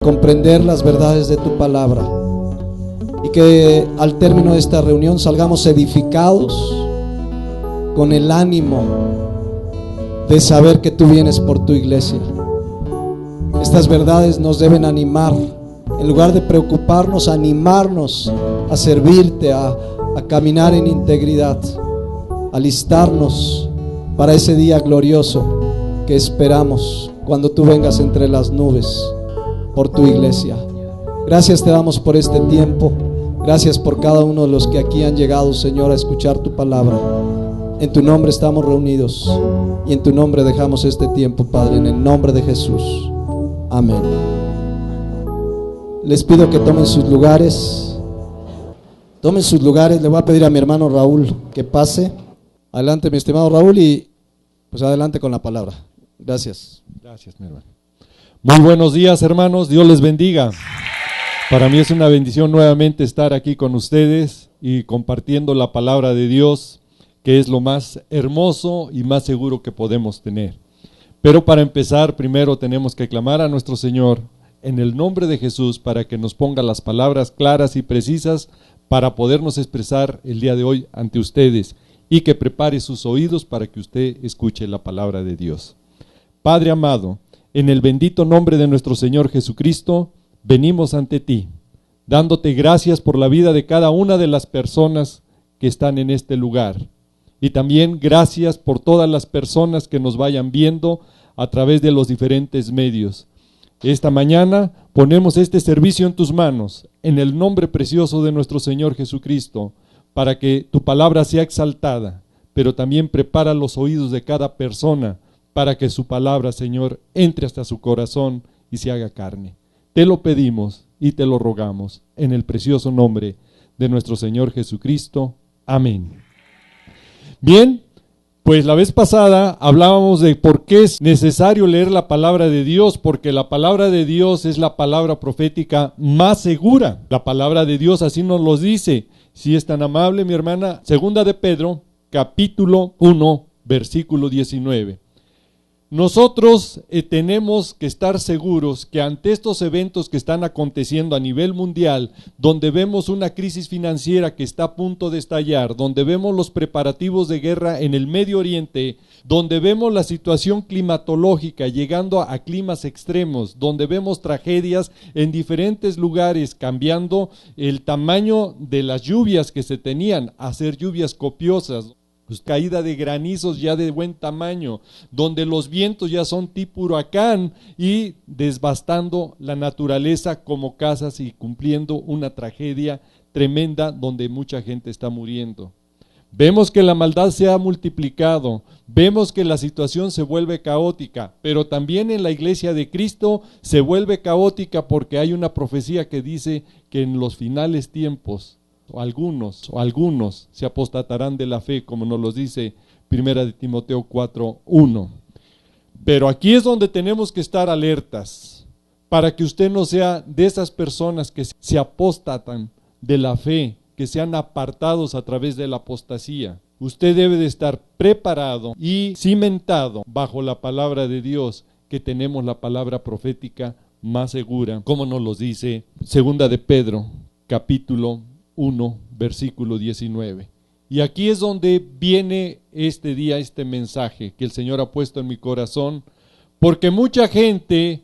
comprender las verdades de tu palabra, y que al término de esta reunión salgamos edificados con el ánimo de saber que tú vienes por tu iglesia. Estas verdades nos deben animar, en lugar de preocuparnos, animarnos a servirte, a caminar en integridad, alistarnos para ese día glorioso que esperamos cuando tú vengas entre las nubes por tu iglesia. Gracias te damos por este tiempo. Gracias por cada uno de los que aquí han llegado, Señor, a escuchar tu palabra. En tu nombre estamos reunidos y en tu nombre dejamos este tiempo, Padre, en el nombre de Jesús. Amén. Les pido que tomen sus lugares. Tomen sus lugares. Le voy a pedir a mi hermano Raúl que pase. Adelante, mi estimado Raúl, y pues adelante con la palabra. Gracias. Gracias, mi hermano. Muy buenos días, hermanos, Dios les bendiga. Para mí es una bendición nuevamente estar aquí con ustedes y compartiendo la palabra de Dios, que es lo más hermoso y más seguro que podemos tener. Pero para empezar, primero tenemos que clamar a nuestro Señor en el nombre de Jesús para que nos ponga las palabras claras y precisas para podernos expresar el día de hoy ante ustedes, y que prepare sus oídos para que usted escuche la palabra de Dios. Padre amado, en el bendito nombre de nuestro Señor Jesucristo, venimos ante ti, dándote gracias por la vida de cada una de las personas que están en este lugar. Y también gracias por todas las personas que nos vayan viendo a través de los diferentes medios. Esta mañana ponemos este servicio en tus manos, en el nombre precioso de nuestro Señor Jesucristo, para que tu palabra sea exaltada, pero también prepara los oídos de cada persona, para que su palabra, Señor, entre hasta su corazón y se haga carne. Te lo pedimos y te lo rogamos en el precioso nombre de nuestro Señor Jesucristo. Amén. Bien, pues la vez pasada hablábamos de por qué es necesario leer la palabra de Dios, porque la palabra de Dios es la palabra profética más segura. La palabra de Dios así nos lo dice. Si es tan amable, mi hermana, segunda de Pedro, capítulo 1, versículo 19. Nosotros tenemos que estar seguros que ante estos eventos que están aconteciendo a nivel mundial, donde vemos una crisis financiera que está a punto de estallar, donde vemos los preparativos de guerra en el Medio Oriente, donde vemos la situación climatológica llegando a climas extremos, donde vemos tragedias en diferentes lugares, cambiando el tamaño de las lluvias que se tenían a ser lluvias copiosas, pues caída de granizos ya de buen tamaño, donde los vientos ya son tipo huracán y devastando la naturaleza como casas y cumpliendo una tragedia tremenda donde mucha gente está muriendo. Vemos que la maldad se ha multiplicado, vemos que la situación se vuelve caótica, pero también en la iglesia de Cristo se vuelve caótica porque hay una profecía que dice que en los finales tiempos algunos se apostatarán de la fe, como nos lo dice 1 de Timoteo 4:1. Pero aquí es donde tenemos que estar alertas, para que usted no sea de esas personas que se apostatan de la fe, que sean apartados a través de la apostasía. Usted debe de estar preparado y cimentado bajo la palabra de Dios, que tenemos la palabra profética más segura, como nos lo dice segunda de Pedro, capítulo 1, versículo 19. Y aquí es donde viene este día, este mensaje que el Señor ha puesto en mi corazón, porque mucha gente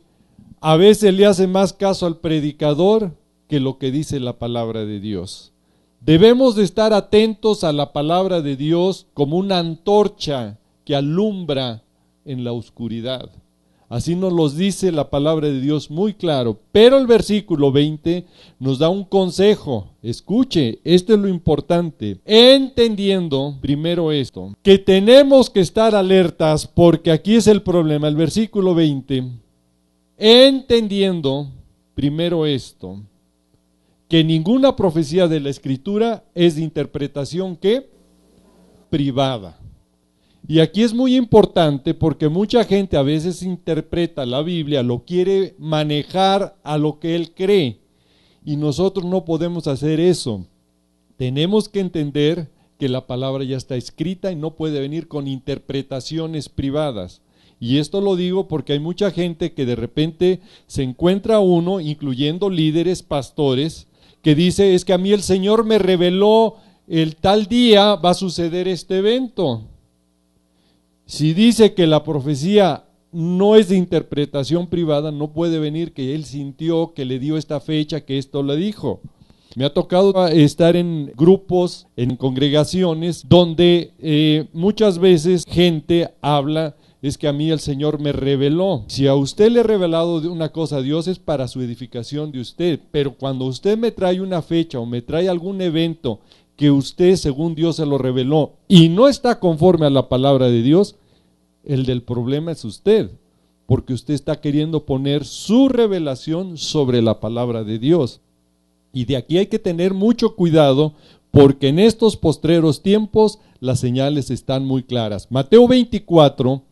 a veces le hace más caso al predicador que lo que dice la palabra de Dios. Debemos de estar atentos a la palabra de Dios como una antorcha que alumbra en la oscuridad. Así nos los dice la palabra de Dios muy claro, pero el versículo 20 nos da un consejo. Escuche, esto es lo importante. Entendiendo primero esto, que tenemos que estar alertas, porque aquí es el problema. El versículo 20, entendiendo primero esto, que ninguna profecía de la Escritura es de interpretación ¿qué? Privada. Y aquí es muy importante porque mucha gente a veces interpreta la Biblia, lo quiere manejar a lo que él cree, y nosotros no podemos hacer eso. Tenemos que entender que la palabra ya está escrita y no puede venir con interpretaciones privadas. Y esto lo digo porque hay mucha gente que de repente se encuentra uno, incluyendo líderes, pastores, que dice, es que a mí el Señor me reveló el tal día va a suceder este evento. Si dice que la profecía no es de interpretación privada, no puede venir que él sintió, que le dio esta fecha, que esto le dijo. Me ha tocado estar en grupos, en congregaciones, donde muchas veces gente habla, es que a mí el Señor me reveló. Si a usted le ha revelado una cosa a Dios es para su edificación de usted, pero cuando usted me trae una fecha o me trae algún evento que usted según Dios se lo reveló y no está conforme a la palabra de Dios, el del problema es usted, porque usted está queriendo poner su revelación sobre la palabra de Dios. Y de aquí hay que tener mucho cuidado, porque en estos postreros tiempos las señales están muy claras. Mateo 24,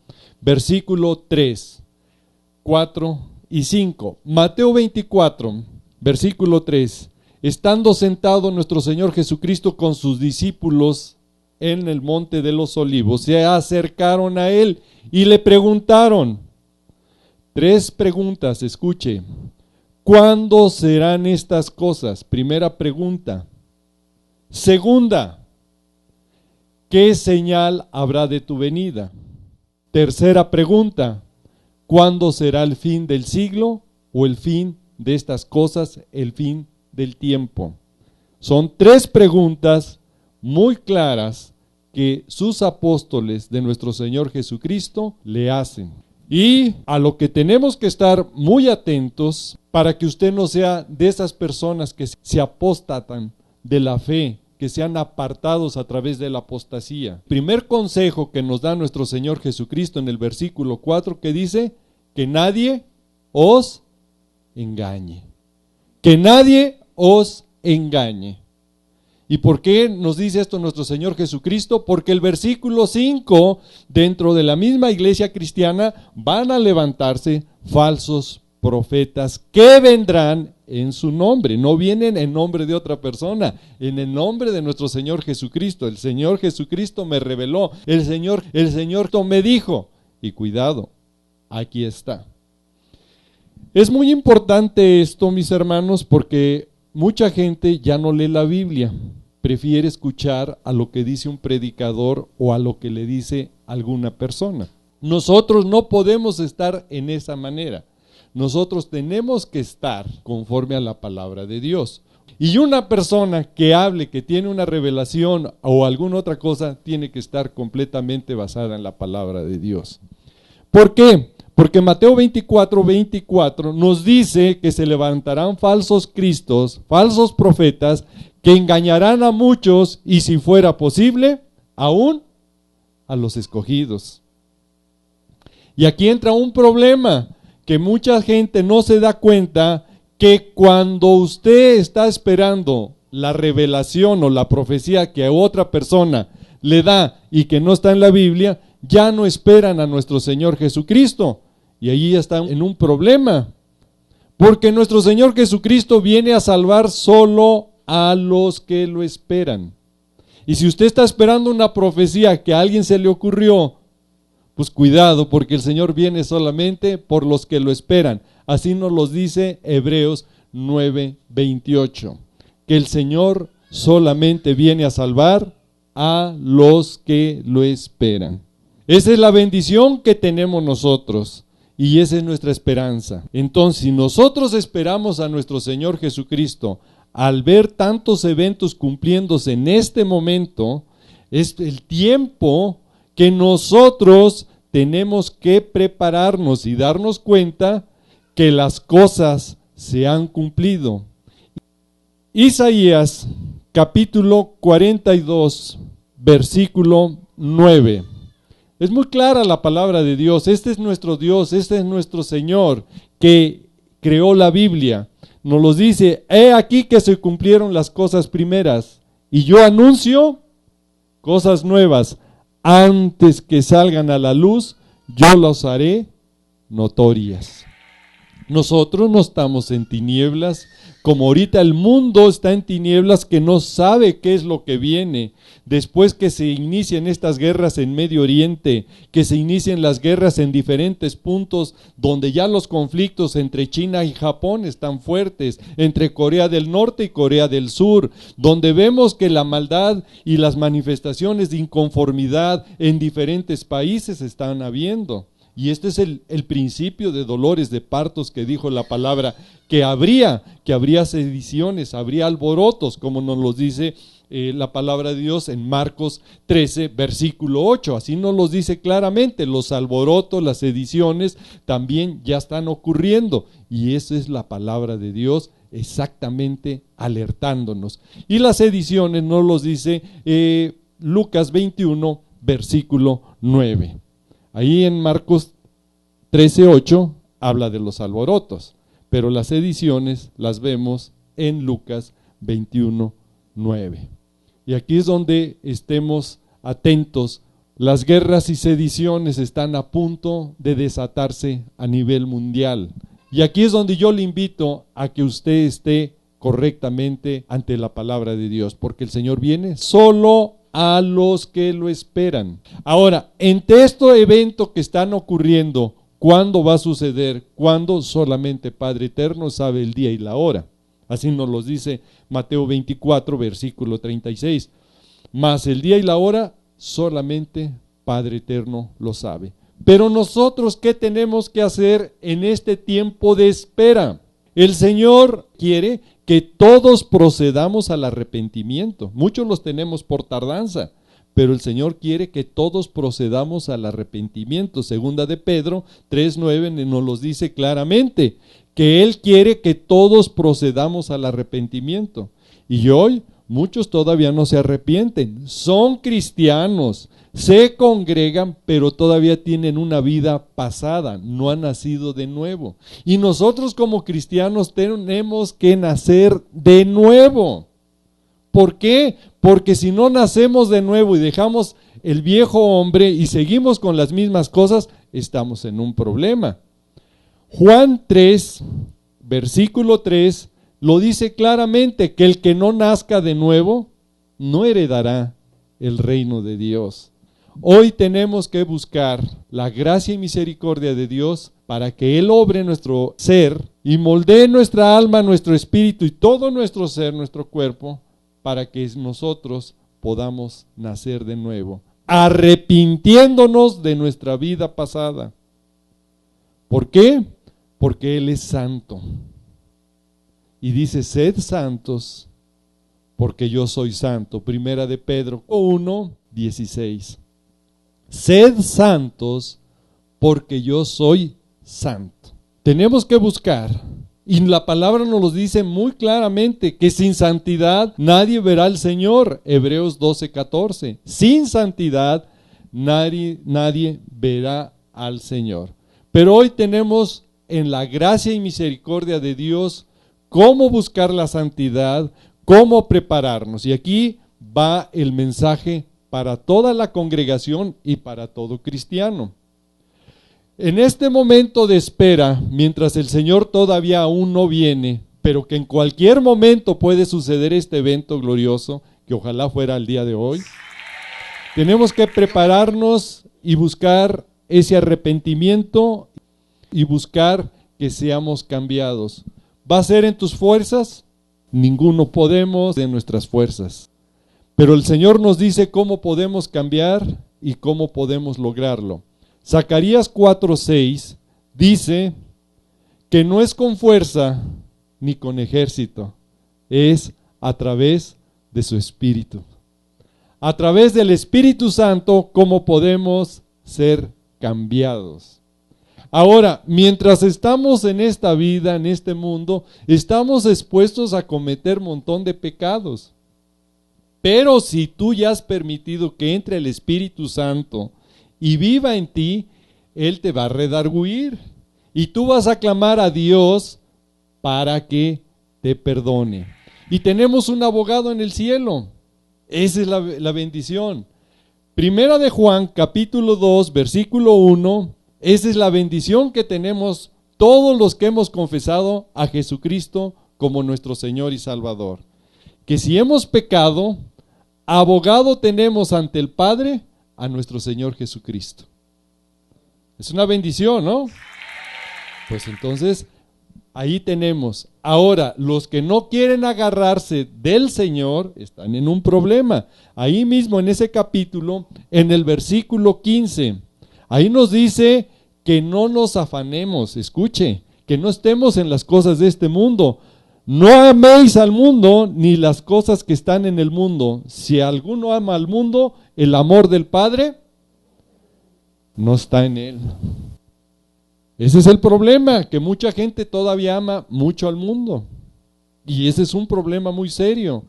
versículo 3, 4 y 5. Mateo 24, versículo 3. Estando sentado nuestro Señor Jesucristo con sus discípulos en el monte de los olivos, se acercaron a él y le preguntaron, 3 preguntas, escuche, ¿cuándo serán estas cosas? Primera pregunta. Segunda, ¿qué señal habrá de tu venida? Tercera pregunta, ¿cuándo será el fin del siglo o el fin de estas cosas, el fin del tiempo? Son 3 preguntas muy claras que sus apóstoles de nuestro Señor Jesucristo le hacen. Y a lo que tenemos que estar muy atentos para que usted no sea de esas personas que se apóstatan de la fe, que sean apartados a través de la apostasía. Primer consejo que nos da nuestro Señor Jesucristo en el versículo 4 que dice que nadie os engañe. Que nadie os engañe. ¿Y por qué nos dice esto nuestro Señor Jesucristo? Porque el versículo 5, dentro de la misma iglesia cristiana, van a levantarse falsos profetas que vendrán en su nombre. No vienen en nombre de otra persona, en el nombre de nuestro Señor Jesucristo. El Señor Jesucristo me reveló, el Señor me dijo. Y cuidado, aquí está. Es muy importante esto, mis hermanos, porque mucha gente ya no lee la Biblia, prefiere escuchar a lo que dice un predicador o a lo que le dice alguna persona. Nosotros no podemos estar en esa manera. Nosotros tenemos que estar conforme a la palabra de Dios. Y una persona que hable, que tiene una revelación o alguna otra cosa, tiene que estar completamente basada en la palabra de Dios. ¿Por qué? Porque Mateo 24, 24 nos dice que se levantarán falsos cristos, falsos profetas, que engañarán a muchos y si fuera posible, aún a los escogidos. Y aquí entra un problema, que mucha gente no se da cuenta que cuando usted está esperando la revelación o la profecía que otra persona le da y que no está en la Biblia, ya no esperan a nuestro Señor Jesucristo. Y allí ya están en un problema, porque nuestro Señor Jesucristo viene a salvar solo a los que lo esperan. Y si usted está esperando una profecía que a alguien se le ocurrió, pues cuidado, porque el Señor viene solamente por los que lo esperan. Así nos lo dice Hebreos 9:28, que el Señor solamente viene a salvar a los que lo esperan. Esa es la bendición que tenemos nosotros. Y esa es nuestra esperanza. Entonces, si nosotros esperamos a nuestro Señor Jesucristo, al ver tantos eventos cumpliéndose en este momento, es el tiempo que nosotros tenemos que prepararnos y darnos cuenta que las cosas se han cumplido. Isaías, capítulo 42, versículo 9. Es muy clara la palabra de Dios. Este es nuestro Dios, este es nuestro Señor que creó la Biblia. Nos lo dice, he aquí que se cumplieron las cosas primeras y yo anuncio cosas nuevas. Antes que salgan a la luz, yo las haré notorias. Nosotros no estamos en tinieblas, como ahorita el mundo está en tinieblas, que no sabe qué es lo que viene. Después que se inician estas guerras en Medio Oriente, que se inician las guerras en diferentes puntos, donde ya los conflictos entre China y Japón están fuertes, entre Corea del Norte y Corea del Sur, donde vemos que la maldad y las manifestaciones de inconformidad en diferentes países están habiendo. Y este es el principio de dolores, de partos que dijo la palabra, que habría sediciones, habría alborotos, como nos los dice la palabra de Dios en Marcos 13, versículo 8. Así nos los dice claramente, los alborotos, las sediciones también ya están ocurriendo. Y esa es la palabra de Dios exactamente alertándonos. Y las sediciones nos los dice Lucas 21, versículo 9. Ahí en Marcos 13:8 habla de los alborotos, pero las sediciones las vemos en Lucas 21:9. Y aquí es donde estemos atentos. Las guerras y sediciones están a punto de desatarse a nivel mundial. Y aquí es donde yo le invito a que usted esté correctamente ante la palabra de Dios, porque el Señor viene solo a los que lo esperan. Ahora, entre este evento que están ocurriendo, ¿cuándo va a suceder? ¿Cuándo? Solamente Padre Eterno sabe el día y la hora. Así nos los dice Mateo 24, versículo 36. Mas el día y la hora solamente Padre Eterno lo sabe. Pero nosotros, ¿qué tenemos que hacer en este tiempo de espera? El Señor quiere que todos procedamos al arrepentimiento. Muchos los tenemos por tardanza, pero el Señor quiere que todos procedamos al arrepentimiento. Segunda de Pedro 3:9 nos los dice claramente, que Él quiere que todos procedamos al arrepentimiento. Y hoy muchos todavía no se arrepienten, son cristianos, se congregan, pero todavía tienen una vida pasada, no han nacido de nuevo. Y nosotros como cristianos tenemos que nacer de nuevo. ¿Por qué? Porque si no nacemos de nuevo y dejamos el viejo hombre y seguimos con las mismas cosas, estamos en un problema. Juan 3, versículo 3, lo dice claramente, que el que no nazca de nuevo no heredará el reino de Dios. Hoy tenemos que buscar la gracia y misericordia de Dios para que Él obre en nuestro ser y moldee nuestra alma, nuestro espíritu y todo nuestro ser, nuestro cuerpo, para que nosotros podamos nacer de nuevo, arrepintiéndonos de nuestra vida pasada. ¿Por qué? Porque Él es santo. Y dice, sed santos, porque yo soy santo. Primera de Pedro 1:16. Sed santos, porque yo soy santo. Tenemos que buscar, y la palabra nos lo dice muy claramente, que sin santidad nadie verá al Señor. Hebreos 12:14. Sin santidad nadie verá al Señor. Pero hoy tenemos en la gracia y misericordia de Dios cómo buscar la santidad, cómo prepararnos. Y aquí va el mensaje para toda la congregación y para todo cristiano. En este momento de espera, mientras el Señor todavía aún no viene, pero que en cualquier momento puede suceder este evento glorioso, que ojalá fuera el día de hoy, tenemos que prepararnos y buscar ese arrepentimiento y buscar que seamos cambiados. ¿Va a ser en tus fuerzas? Ninguno podemos de nuestras fuerzas. Pero el Señor nos dice cómo podemos cambiar y cómo podemos lograrlo. Zacarías 4:6 dice que no es con fuerza ni con ejército, es a través de su Espíritu. A través del Espíritu Santo, cómo podemos ser cambiados. Ahora, mientras estamos en esta vida, en este mundo, estamos expuestos a cometer un montón de pecados. Pero si tú ya has permitido que entre el Espíritu Santo y viva en ti, Él te va a redarguir. Y tú vas a clamar a Dios para que te perdone. Y tenemos un abogado en el cielo. Esa es la bendición. Primera de Juan, capítulo 2, versículo 1. Esa es la bendición que tenemos todos los que hemos confesado a Jesucristo como nuestro Señor y Salvador. Que si hemos pecado, abogado tenemos ante el Padre a nuestro Señor Jesucristo. Es una bendición, ¿no? Pues entonces, ahí tenemos. Ahora, los que no quieren agarrarse del Señor están en un problema. Ahí mismo en ese capítulo, en el versículo 15, ahí nos dice que no nos afanemos, escuche, que no estemos en las cosas de este mundo. No améis al mundo ni las cosas que están en el mundo. Si alguno ama al mundo, el amor del Padre no está en él. Ese es el problema, que mucha gente todavía ama mucho al mundo. Y ese es un problema muy serio.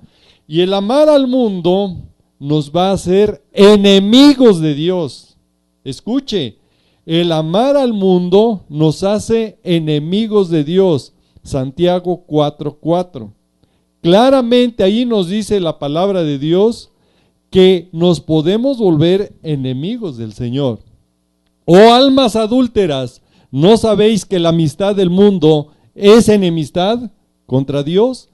Y el amar al mundo nos va a hacer enemigos de Dios. Escuche, el amar al mundo nos hace enemigos de Dios. Santiago 4:4. Claramente ahí nos dice la palabra de Dios que nos podemos volver enemigos del Señor. Oh almas adúlteras, ¿no sabéis que la amistad del mundo es enemistad contra Dios?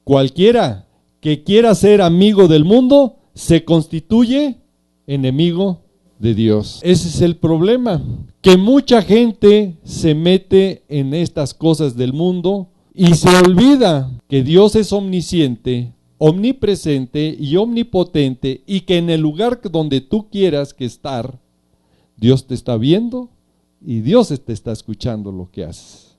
Cualquiera que quiera ser amigo del mundo se constituye enemigo de Dios. Ese es el problema, que mucha gente se mete en estas cosas del mundo y se olvida que Dios es omnisciente, omnipresente y omnipotente, y que en el lugar donde tú quieras que estar, Dios te está viendo y Dios te está escuchando lo que haces.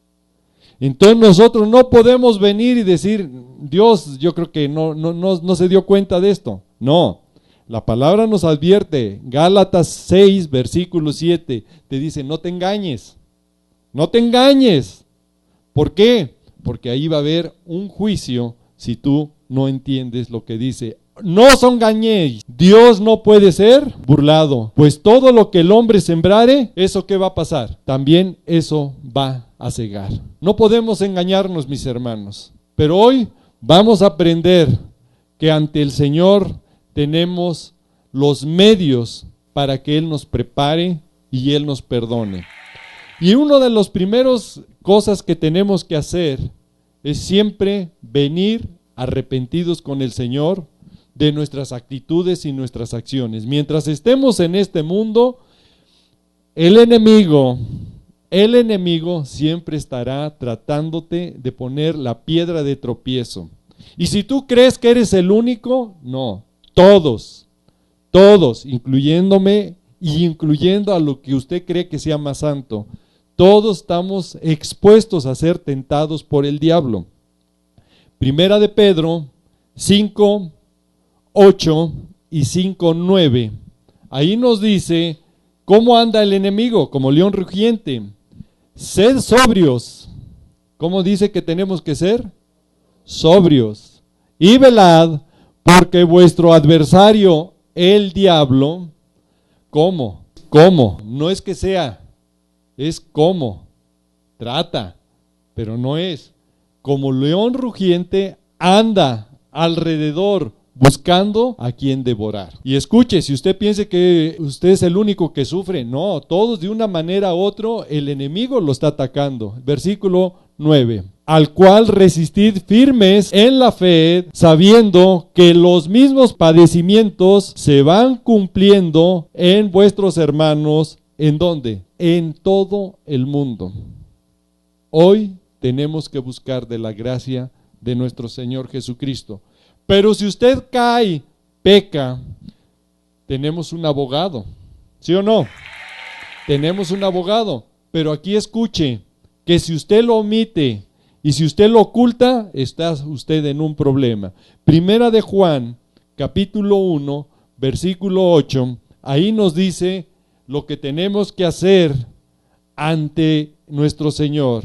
Entonces nosotros no podemos venir y decir, Dios, yo creo que no se dio cuenta de esto. No, la palabra nos advierte, Gálatas 6, versículo 7, te dice, no te engañes, no te engañes. ¿Por qué? Porque ahí va a haber un juicio si tú no entiendes lo que dice. No os engañéis, Dios no puede ser burlado, pues todo lo que el hombre sembrare, ¿eso qué va a pasar? También eso va a cegar. No podemos engañarnos, mis hermanos, pero hoy vamos a aprender que ante el Señor tenemos los medios para que Él nos prepare y Él nos perdone. Y una de las primeras cosas que tenemos que hacer es siempre venir arrepentidos con el Señor de nuestras actitudes y nuestras acciones. Mientras estemos en este mundo, el enemigo siempre estará tratándote de poner la piedra de tropiezo. Y si tú crees que eres el único, no, todos, incluyéndome y incluyendo a lo que usted cree que sea más santo, todos estamos expuestos a ser tentados por el diablo. Primera de Pedro 5:8 y 5:9. Ahí nos dice cómo anda el enemigo, como león rugiente. Sed sobrios. ¿Cómo dice que tenemos que ser? Sobrios. Y velad, porque vuestro adversario, el diablo, ¿cómo? No es que sea, es cómo. Trata, pero no es. Como león rugiente anda alrededor buscando a quien devorar. Y escuche, si usted piensa que usted es el único que sufre, no, todos de una manera u otra el enemigo lo está atacando. Versículo 9. Al cual resistid firmes en la fe, sabiendo que los mismos padecimientos se van cumpliendo en vuestros hermanos, ¿en dónde? En todo el mundo. Hoy tenemos que buscar de la gracia de nuestro Señor Jesucristo. Pero si usted cae, peca, tenemos un abogado, ¿sí o no? Tenemos un abogado, pero aquí escuche, que si usted lo omite y si usted lo oculta, está usted en un problema. Primera de Juan, capítulo 1, versículo 8, ahí nos dice lo que tenemos que hacer ante nuestro Señor.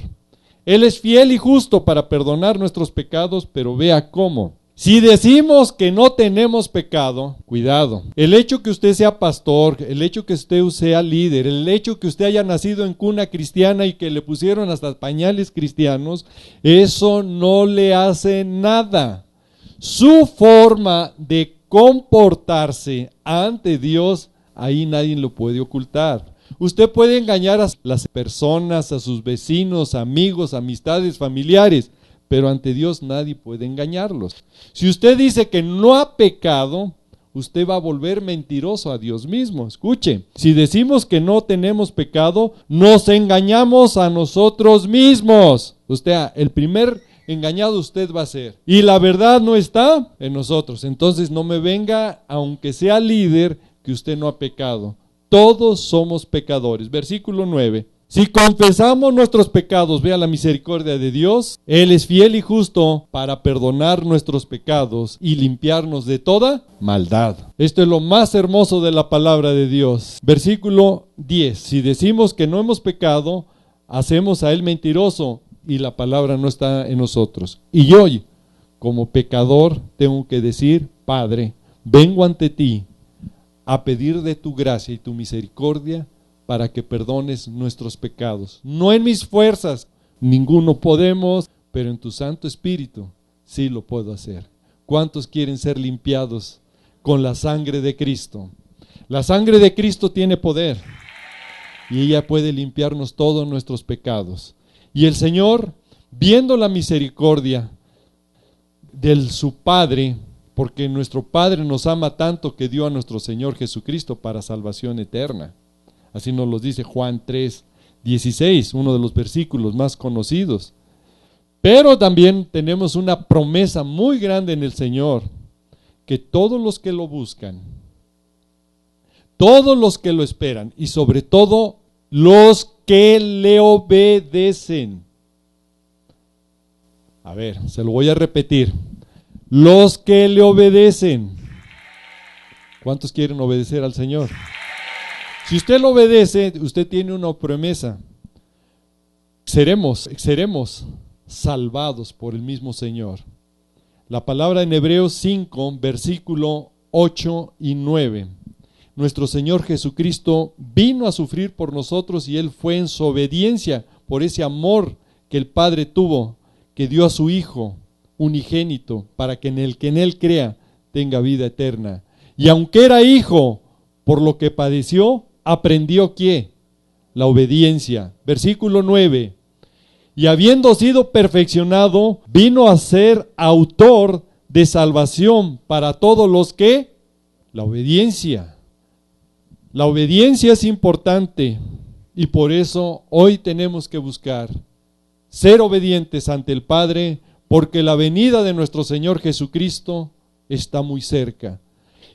Él es fiel y justo para perdonar nuestros pecados, pero vea cómo. Si decimos que no tenemos pecado, cuidado. El hecho que usted sea pastor, el hecho que usted sea líder, el hecho que usted haya nacido en cuna cristiana y que le pusieron hasta pañales cristianos, eso no le hace nada. Su forma de comportarse ante Dios, ahí nadie lo puede ocultar. Usted puede engañar a las personas, a sus vecinos, amigos, amistades, familiares, pero ante Dios nadie puede engañarlos. Si usted dice que no ha pecado, usted va a volver mentiroso a Dios mismo. Escuche, si decimos que no tenemos pecado, nos engañamos a nosotros mismos. Usted, el primer engañado usted va a ser. Y la verdad no está en nosotros. Entonces no me venga, aunque sea líder, que usted no ha pecado. Todos somos pecadores. Versículo 9. Si confesamos nuestros pecados, vea la misericordia de Dios, Él es fiel y justo para perdonar nuestros pecados y limpiarnos de toda maldad. Esto es lo más hermoso de la palabra de Dios. Versículo 10. Si decimos que no hemos pecado, hacemos a Él mentiroso y la palabra no está en nosotros. Y yo, como pecador, tengo que decir: Padre, vengo ante ti a pedir de tu gracia y tu misericordia para que perdones nuestros pecados. No en mis fuerzas, ninguno podemos, pero en tu Santo Espíritu sí lo puedo hacer. ¿Cuántos quieren ser limpiados con la sangre de Cristo? La sangre de Cristo tiene poder y ella puede limpiarnos todos nuestros pecados. Y el Señor, viendo la misericordia de su Padre, porque nuestro Padre nos ama tanto que dio a nuestro Señor Jesucristo para salvación eterna. Así nos lo dice Juan 3:16, uno de los versículos más conocidos. Pero también tenemos una promesa muy grande en el Señor, que todos los que lo buscan, todos los que lo esperan y sobre todo los que le obedecen. A ver, se lo voy a repetir. Los que le obedecen. ¿Cuántos quieren obedecer al Señor? Si usted lo obedece, usted tiene una promesa. Seremos salvados por el mismo Señor. La palabra en Hebreos 5, versículo 8 y 9. Nuestro Señor Jesucristo vino a sufrir por nosotros y Él fue en su obediencia por ese amor que el Padre tuvo, que dio a su Hijo unigénito, para que en Él crea tenga vida eterna. Y aunque era hijo, por lo que padeció, aprendió ¿qué? La obediencia. Versículo 9. Y habiendo sido perfeccionado, vino a ser autor de salvación para todos los que... La obediencia. La obediencia es importante y por eso hoy tenemos que buscar ser obedientes ante el Padre, porque la venida de nuestro Señor Jesucristo está muy cerca.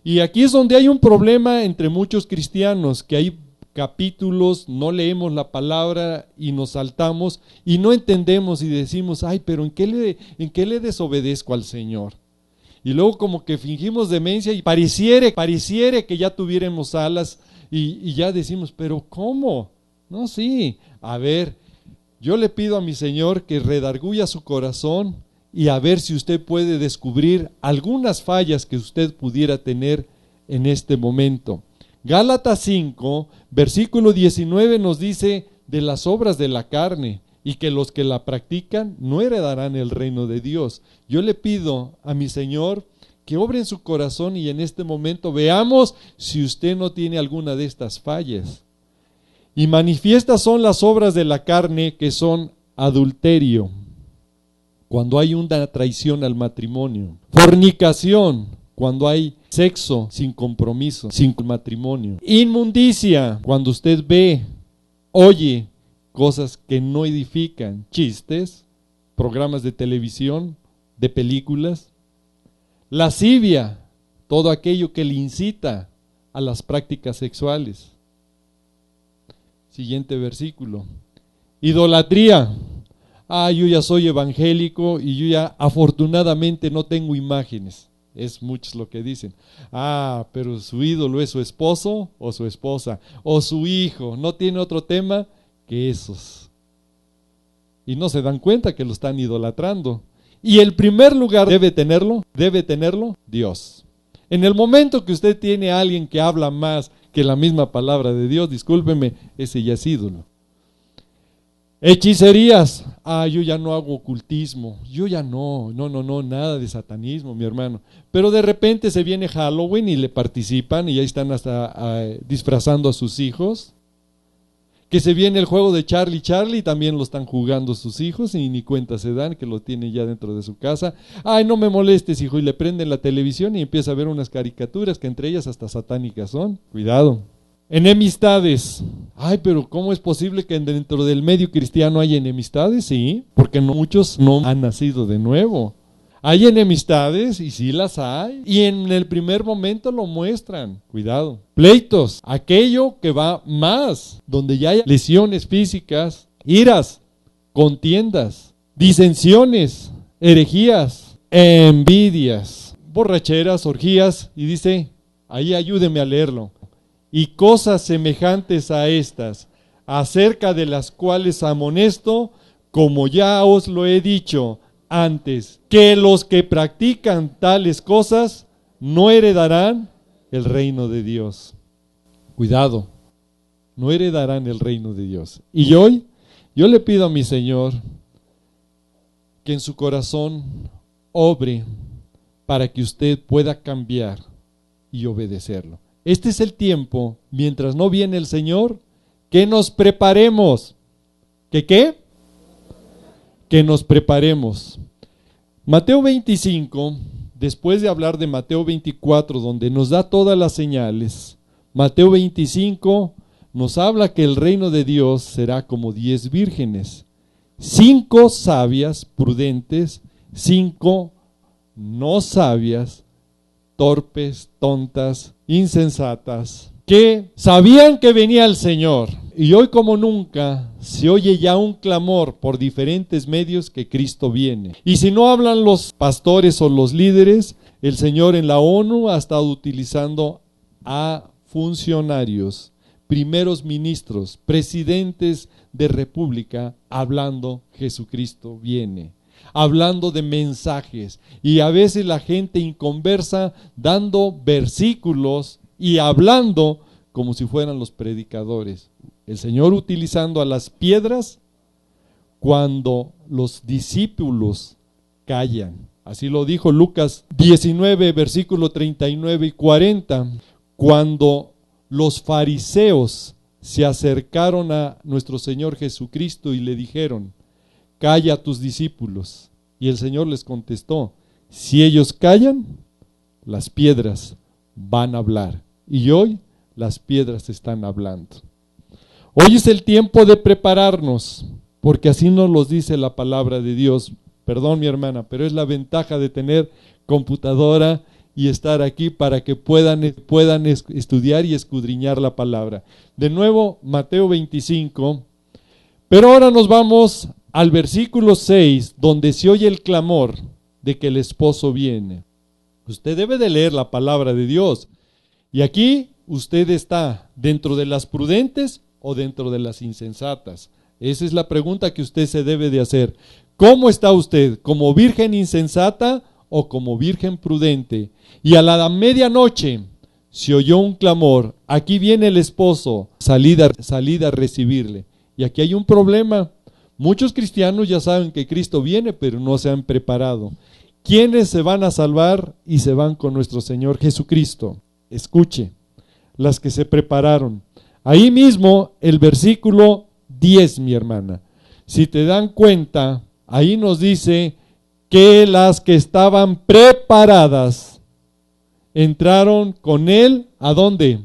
Y aquí es donde hay un problema entre muchos cristianos, que hay capítulos, no leemos la palabra y nos saltamos y no entendemos y decimos: ay, pero ¿en qué le desobedezco al Señor? Y luego como que fingimos demencia y pareciere que ya tuviéramos alas y ya decimos: pero ¿cómo? No, sí, a ver, yo le pido a mi Señor que redarguya su corazón y a ver si usted puede descubrir algunas fallas que usted pudiera tener en este momento. Gálatas 5, versículo 19 nos dice de las obras de la carne y que los que la practican no heredarán el reino de Dios. Yo le pido a mi Señor que obre en su corazón y en este momento veamos si usted no tiene alguna de estas fallas. Y manifiestas son las obras de la carne, que son adulterio, cuando hay una traición al matrimonio; fornicación, cuando hay sexo sin compromiso, sin matrimonio; inmundicia, cuando usted ve, oye cosas que no edifican, chistes, programas de televisión, de películas; lascivia, todo aquello que le incita a las prácticas sexuales. Siguiente versículo. Idolatría. Yo ya soy evangélico y yo ya afortunadamente no tengo imágenes. Es muchos lo que dicen. Pero su ídolo es su esposo o su esposa o su hijo. No tiene otro tema que esos. Y no se dan cuenta que lo están idolatrando. Y el primer lugar debe tenerlo Dios. En el momento que usted tiene a alguien que habla más que la misma palabra de Dios, discúlpeme, ese ya es ídolo. Hechicerías. Yo ya no hago ocultismo, yo ya no, nada de satanismo, mi hermano. Pero de repente se viene Halloween y le participan y ahí están hasta disfrazando a sus hijos. Que se viene el juego de Charlie Charlie, también lo están jugando sus hijos y ni cuenta se dan que lo tienen ya dentro de su casa. Ay, no me molestes, hijo, y le prenden la televisión y empieza a ver unas caricaturas que entre ellas hasta satánicas son. Cuidado. Enemistades. Ay, pero ¿cómo es posible que dentro del medio cristiano haya enemistades? Sí, porque muchos no han nacido de nuevo. Hay enemistades y sí las hay, y en el primer momento lo muestran. Cuidado. Pleitos, aquello que va más, donde ya hay lesiones físicas, iras, contiendas, disensiones, herejías, envidias, borracheras, orgías, y dice, ahí ayúdeme a leerlo. Y cosas semejantes a estas, acerca de las cuales amonesto, como ya os lo he dicho antes, que los que practican tales cosas no heredarán el reino de Dios. Cuidado, no heredarán el reino de Dios. Y hoy yo le pido a mi Señor que en su corazón obre para que usted pueda cambiar y obedecerlo. Este es el tiempo, mientras no viene el Señor, que nos preparemos. ¿Que qué? Que nos preparemos. Mateo 25, después de hablar de Mateo 24, donde nos da todas las señales, Mateo 25 nos habla que el reino de Dios será como 10 vírgenes, 5 sabias, prudentes, 5 no sabias, torpes, tontas, insensatas, que sabían que venía el Señor. Y hoy como nunca se oye ya un clamor por diferentes medios que Cristo viene. Y si no hablan los pastores o los líderes, el Señor en la ONU ha estado utilizando a funcionarios, primeros ministros, presidentes de república, hablando Jesucristo viene, hablando de mensajes, y a veces la gente inconversa dando versículos y hablando como si fueran los predicadores. El Señor utilizando a las piedras cuando los discípulos callan. Así lo dijo Lucas 19, versículo 39 y 40. Cuando los fariseos se acercaron a nuestro Señor Jesucristo y le dijeron, calla a tus discípulos. Y el Señor les contestó, si ellos callan, las piedras van a hablar. Y hoy las piedras están hablando. Hoy es el tiempo de prepararnos, porque así nos lo dice la palabra de Dios. Perdón, mi hermana, pero es la ventaja de tener computadora y estar aquí para que puedan estudiar y escudriñar la palabra. De nuevo, Mateo 25. Pero ahora nos vamos al versículo 6, donde se oye el clamor de que el esposo viene. Usted debe de leer la palabra de Dios. Y aquí usted está dentro de las prudentes o dentro de las insensatas. Esa es la pregunta que usted se debe de hacer. ¿Cómo está usted? ¿Como virgen insensata o como virgen prudente? Y a la medianoche se oyó un clamor. Aquí viene el esposo, salid a recibirle. Y aquí hay un problema. Muchos cristianos ya saben que Cristo viene, pero no se han preparado. ¿Quiénes se van a salvar y se van con nuestro Señor Jesucristo? Escuche, las que se prepararon. Ahí mismo el versículo 10, mi hermana. Si te dan cuenta, ahí nos dice que las que estaban preparadas entraron con él, ¿a dónde?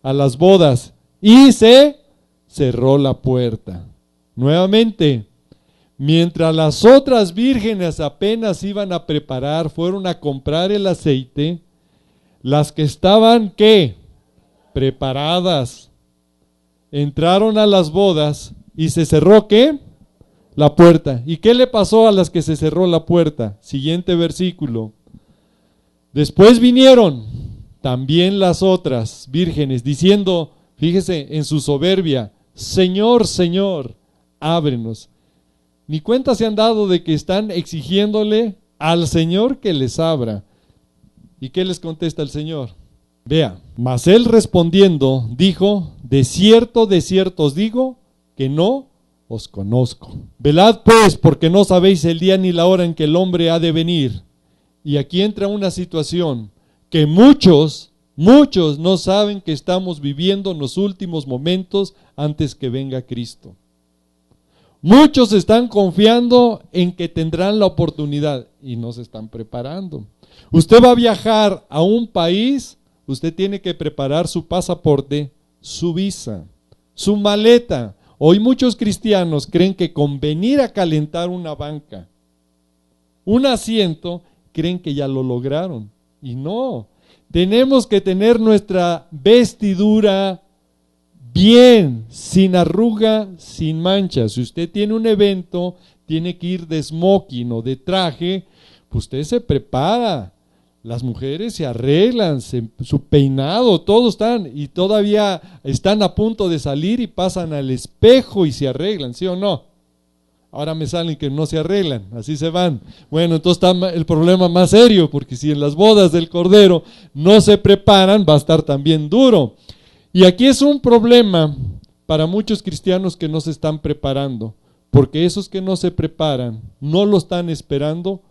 A las bodas. Y se cerró la puerta. Nuevamente, mientras las otras vírgenes apenas iban a preparar, fueron a comprar el aceite, las que estaban, ¿qué? Preparadas. Entraron a las bodas y se cerró, ¿qué? La puerta. ¿Y qué le pasó a las que se cerró la puerta? Siguiente versículo. Después vinieron también las otras vírgenes diciendo, fíjese, en su soberbia, Señor, Señor, ábrenos. Ni cuenta se han dado de que están exigiéndole al Señor que les abra. ¿Y qué les contesta el Señor? Vea, mas él respondiendo dijo, de cierto os digo que no os conozco. Velad pues, porque no sabéis el día ni la hora en que el hombre ha de venir. Y aquí entra una situación que muchos Muchos no saben que estamos viviendo en los últimos momentos antes que venga Cristo. Muchos están confiando en que tendrán la oportunidad y no se están preparando. Usted va a viajar a un país, usted tiene que preparar su pasaporte, su visa, su maleta. Hoy muchos cristianos creen que con venir a calentar una banca, un asiento, creen que ya lo lograron. Y no, tenemos que tener nuestra vestidura bien, sin arruga, sin mancha. Si usted tiene un evento, tiene que ir de smoking o de traje, pues usted se prepara. Las mujeres se arreglan, su peinado, todos están y todavía están a punto de salir y pasan al espejo y se arreglan, ¿sí o no? Ahora me salen que no se arreglan, así se van. Bueno, entonces está el problema más serio, porque si en las bodas del Cordero no se preparan, va a estar también duro. Y aquí es un problema para muchos cristianos que no se están preparando, porque esos que no se preparan, no lo están esperando,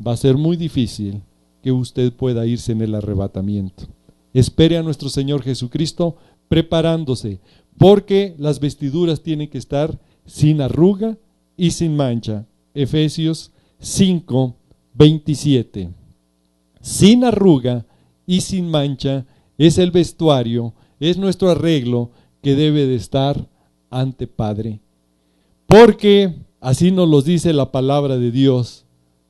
va a ser muy difícil que usted pueda irse en el arrebatamiento. Espere a nuestro Señor Jesucristo preparándose, porque las vestiduras tienen que estar sin arruga y sin mancha. Efesios 5:27. Sin arruga y sin mancha es el vestuario, es nuestro arreglo que debe de estar ante Padre. Porque así nos lo dice la palabra de Dios,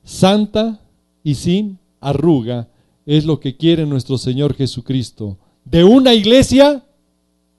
santa y sin arruga es lo que quiere nuestro Señor Jesucristo, de una iglesia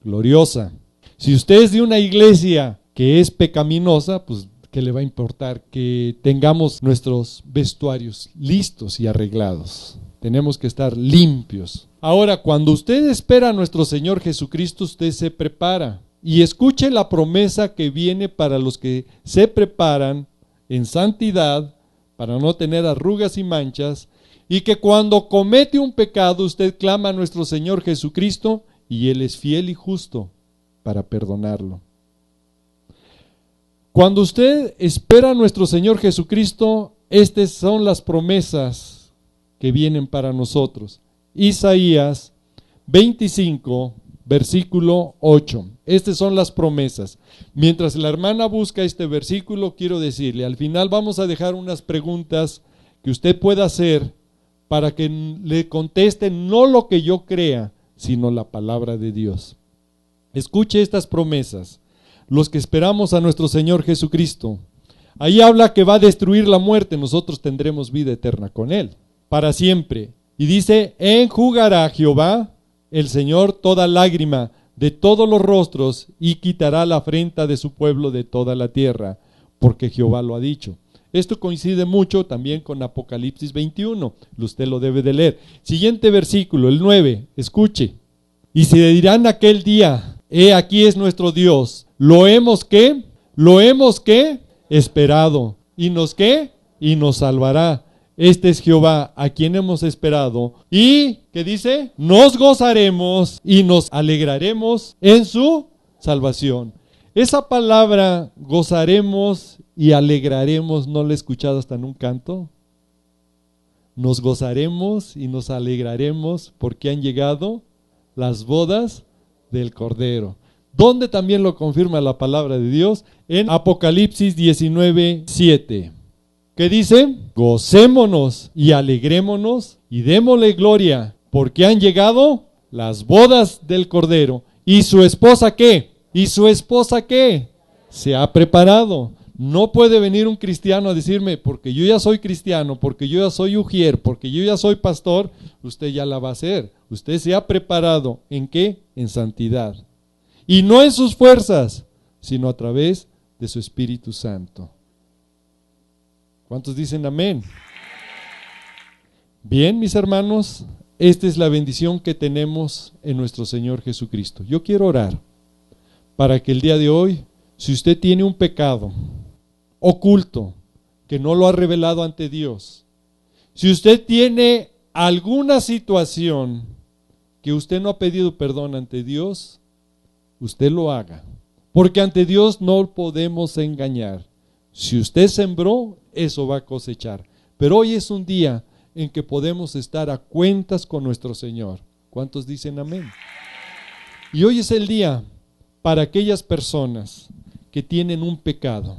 gloriosa. Si usted es de una iglesia que es pecaminosa, pues ¿qué le va a importar que tengamos nuestros vestuarios listos y arreglados? Tenemos que estar limpios. Ahora, cuando usted espera a nuestro Señor Jesucristo, usted se prepara. Y escuche la promesa que viene para los que se preparan en santidad, para no tener arrugas y manchas, y que cuando comete un pecado, usted clama a nuestro Señor Jesucristo, y Él es fiel y justo para perdonarlo. Cuando usted espera a nuestro Señor Jesucristo, estas son las promesas que vienen para nosotros. Isaías 25, versículo 8. Estas son las promesas. Mientras la hermana busca este versículo, quiero decirle, al final vamos a dejar unas preguntas que usted pueda hacer para que le conteste no lo que yo crea, sino la palabra de Dios. Escuche estas promesas. Los que esperamos a nuestro Señor Jesucristo. Ahí habla que va a destruir la muerte, nosotros tendremos vida eterna con Él, para siempre. Y dice, enjugará Jehová, el Señor, toda lágrima de todos los rostros y quitará la afrenta de su pueblo de toda la tierra, porque Jehová lo ha dicho. Esto coincide mucho también con Apocalipsis 21, usted lo debe de leer. Siguiente versículo, el 9, escuche. Y se dirán aquel día, he aquí es nuestro Dios, lo hemos ¿qué? Lo hemos ¿qué? Esperado. ¿Y nos qué? Y nos salvará. Este es Jehová, a quien hemos esperado. Y, ¿qué dice? Nos gozaremos y nos alegraremos en su salvación. Esa palabra, gozaremos y alegraremos, ¿no la he escuchado hasta en un canto? Nos gozaremos y nos alegraremos porque han llegado las bodas del Cordero. ¿Dónde también lo confirma la palabra de Dios? En Apocalipsis 19:7. ¿Qué dice? Gocémonos y alegrémonos y démosle gloria, porque han llegado las bodas del Cordero. ¿Y su esposa qué? ¿Y su esposa qué? Se ha preparado. No puede venir un cristiano a decirme, porque yo ya soy cristiano, porque yo ya soy ujier, porque yo ya soy pastor, usted ya la va a hacer. Usted se ha preparado. ¿En qué? En santidad. Y no en sus fuerzas, sino a través de su Espíritu Santo. ¿Cuántos dicen amén? Bien, mis hermanos, esta es la bendición que tenemos en nuestro Señor Jesucristo. Yo quiero orar para que el día de hoy, si usted tiene un pecado oculto que no lo ha revelado ante Dios, si usted tiene alguna situación que usted no ha pedido perdón ante Dios, usted lo haga, porque ante Dios no podemos engañar. Si usted sembró, eso va a cosechar. Pero hoy es un día en que podemos estar a cuentas con nuestro Señor. ¿Cuántos dicen amén? Y hoy es el día para aquellas personas que tienen un pecado,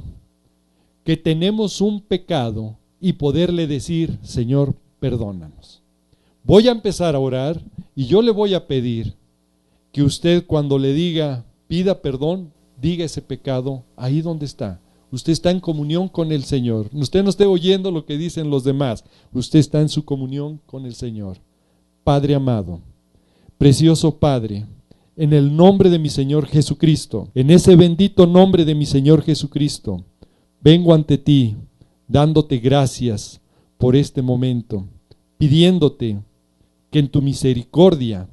que tenemos un pecado y poderle decir, Señor, perdónanos. Voy a empezar a orar y yo le voy a pedir que usted cuando le diga, pida perdón, diga ese pecado ahí donde está. Usted está en comunión con el Señor. Usted no esté oyendo lo que dicen los demás. Usted está en su comunión con el Señor. Padre amado, precioso Padre, en el nombre de mi Señor Jesucristo, en ese bendito nombre de mi Señor Jesucristo, vengo ante ti, dándote gracias por este momento, pidiéndote que en tu misericordia,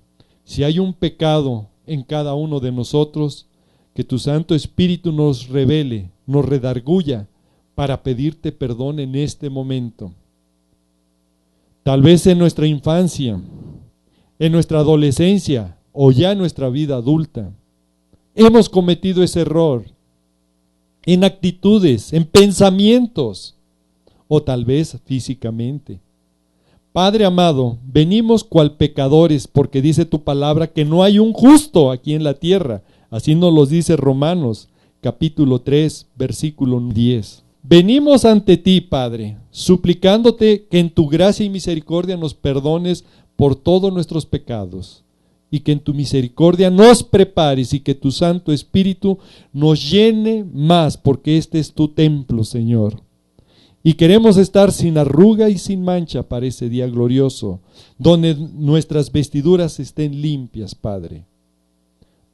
si hay un pecado en cada uno de nosotros, que tu Santo Espíritu nos revele, nos redarguya para pedirte perdón en este momento. Tal vez en nuestra infancia, en nuestra adolescencia o ya en nuestra vida adulta, hemos cometido ese error en actitudes, en pensamientos o tal vez físicamente. Padre amado, venimos cual pecadores porque dice tu palabra que no hay un justo aquí en la tierra. Así nos lo dice Romanos capítulo 3 versículo 10. Venimos ante ti, Padre, suplicándote que en tu gracia y misericordia nos perdones por todos nuestros pecados y que en tu misericordia nos prepares y que tu Santo Espíritu nos llene más, porque este es tu templo, Señor. Y queremos estar sin arruga y sin mancha para ese día glorioso, donde nuestras vestiduras estén limpias, Padre.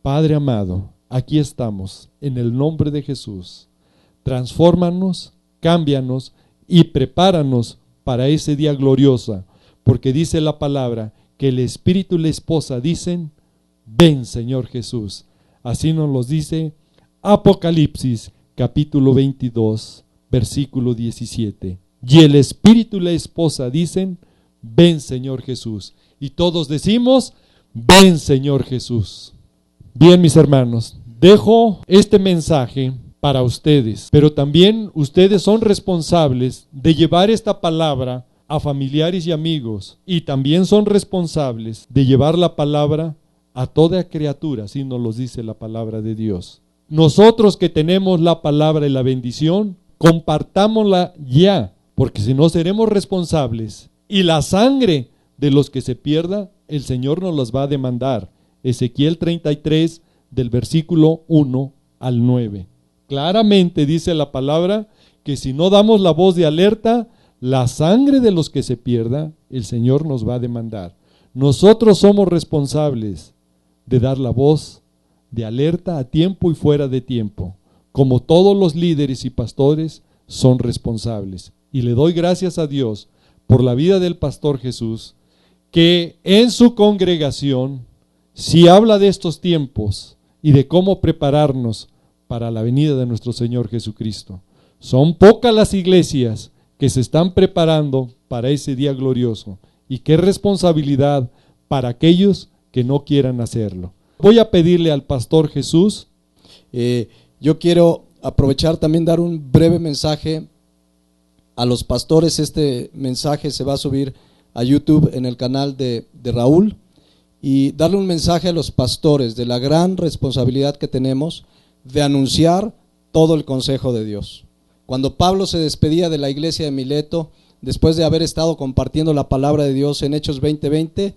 Padre amado, aquí estamos, en el nombre de Jesús. Transfórmanos, cámbianos y prepáranos para ese día glorioso, porque dice la palabra que el Espíritu y la esposa dicen, ven Señor Jesús. Así nos lo dice Apocalipsis capítulo 22, versículo 17. Y el Espíritu y la esposa dicen, ven Señor Jesús. Y todos decimos, ven Señor Jesús. Bien, mis hermanos, dejo este mensaje para ustedes, pero también ustedes son responsables de llevar esta palabra a familiares y amigos, y también son responsables de llevar la palabra a toda criatura, así nos lo dice la palabra de Dios. Nosotros que tenemos la palabra y la bendición, compartámosla ya, porque si no seremos responsables, y la sangre de los que se pierda, el Señor nos las va a demandar. Ezequiel 33, del versículo 1 al 9. Claramente dice la palabra que si no damos la voz de alerta, la sangre de los que se pierda, el Señor nos va a demandar. Nosotros somos responsables de dar la voz de alerta a tiempo y fuera de tiempo, como todos los líderes y pastores son responsables. Y le doy gracias a Dios por la vida del pastor Jesús, que en su congregación, si habla de estos tiempos y de cómo prepararnos para la venida de nuestro Señor Jesucristo. Son pocas las iglesias que se están preparando para ese día glorioso, y qué responsabilidad para aquellos que no quieran hacerlo. Voy a pedirle al pastor Jesús. Yo quiero aprovechar también dar un breve mensaje a los pastores. Este mensaje se va a subir a YouTube en el canal de Raúl, y darle un mensaje a los pastores de la gran responsabilidad que tenemos de anunciar todo el consejo de Dios. Cuando Pablo se despedía de la iglesia de Mileto, después de haber estado compartiendo la palabra de Dios en Hechos 20:20,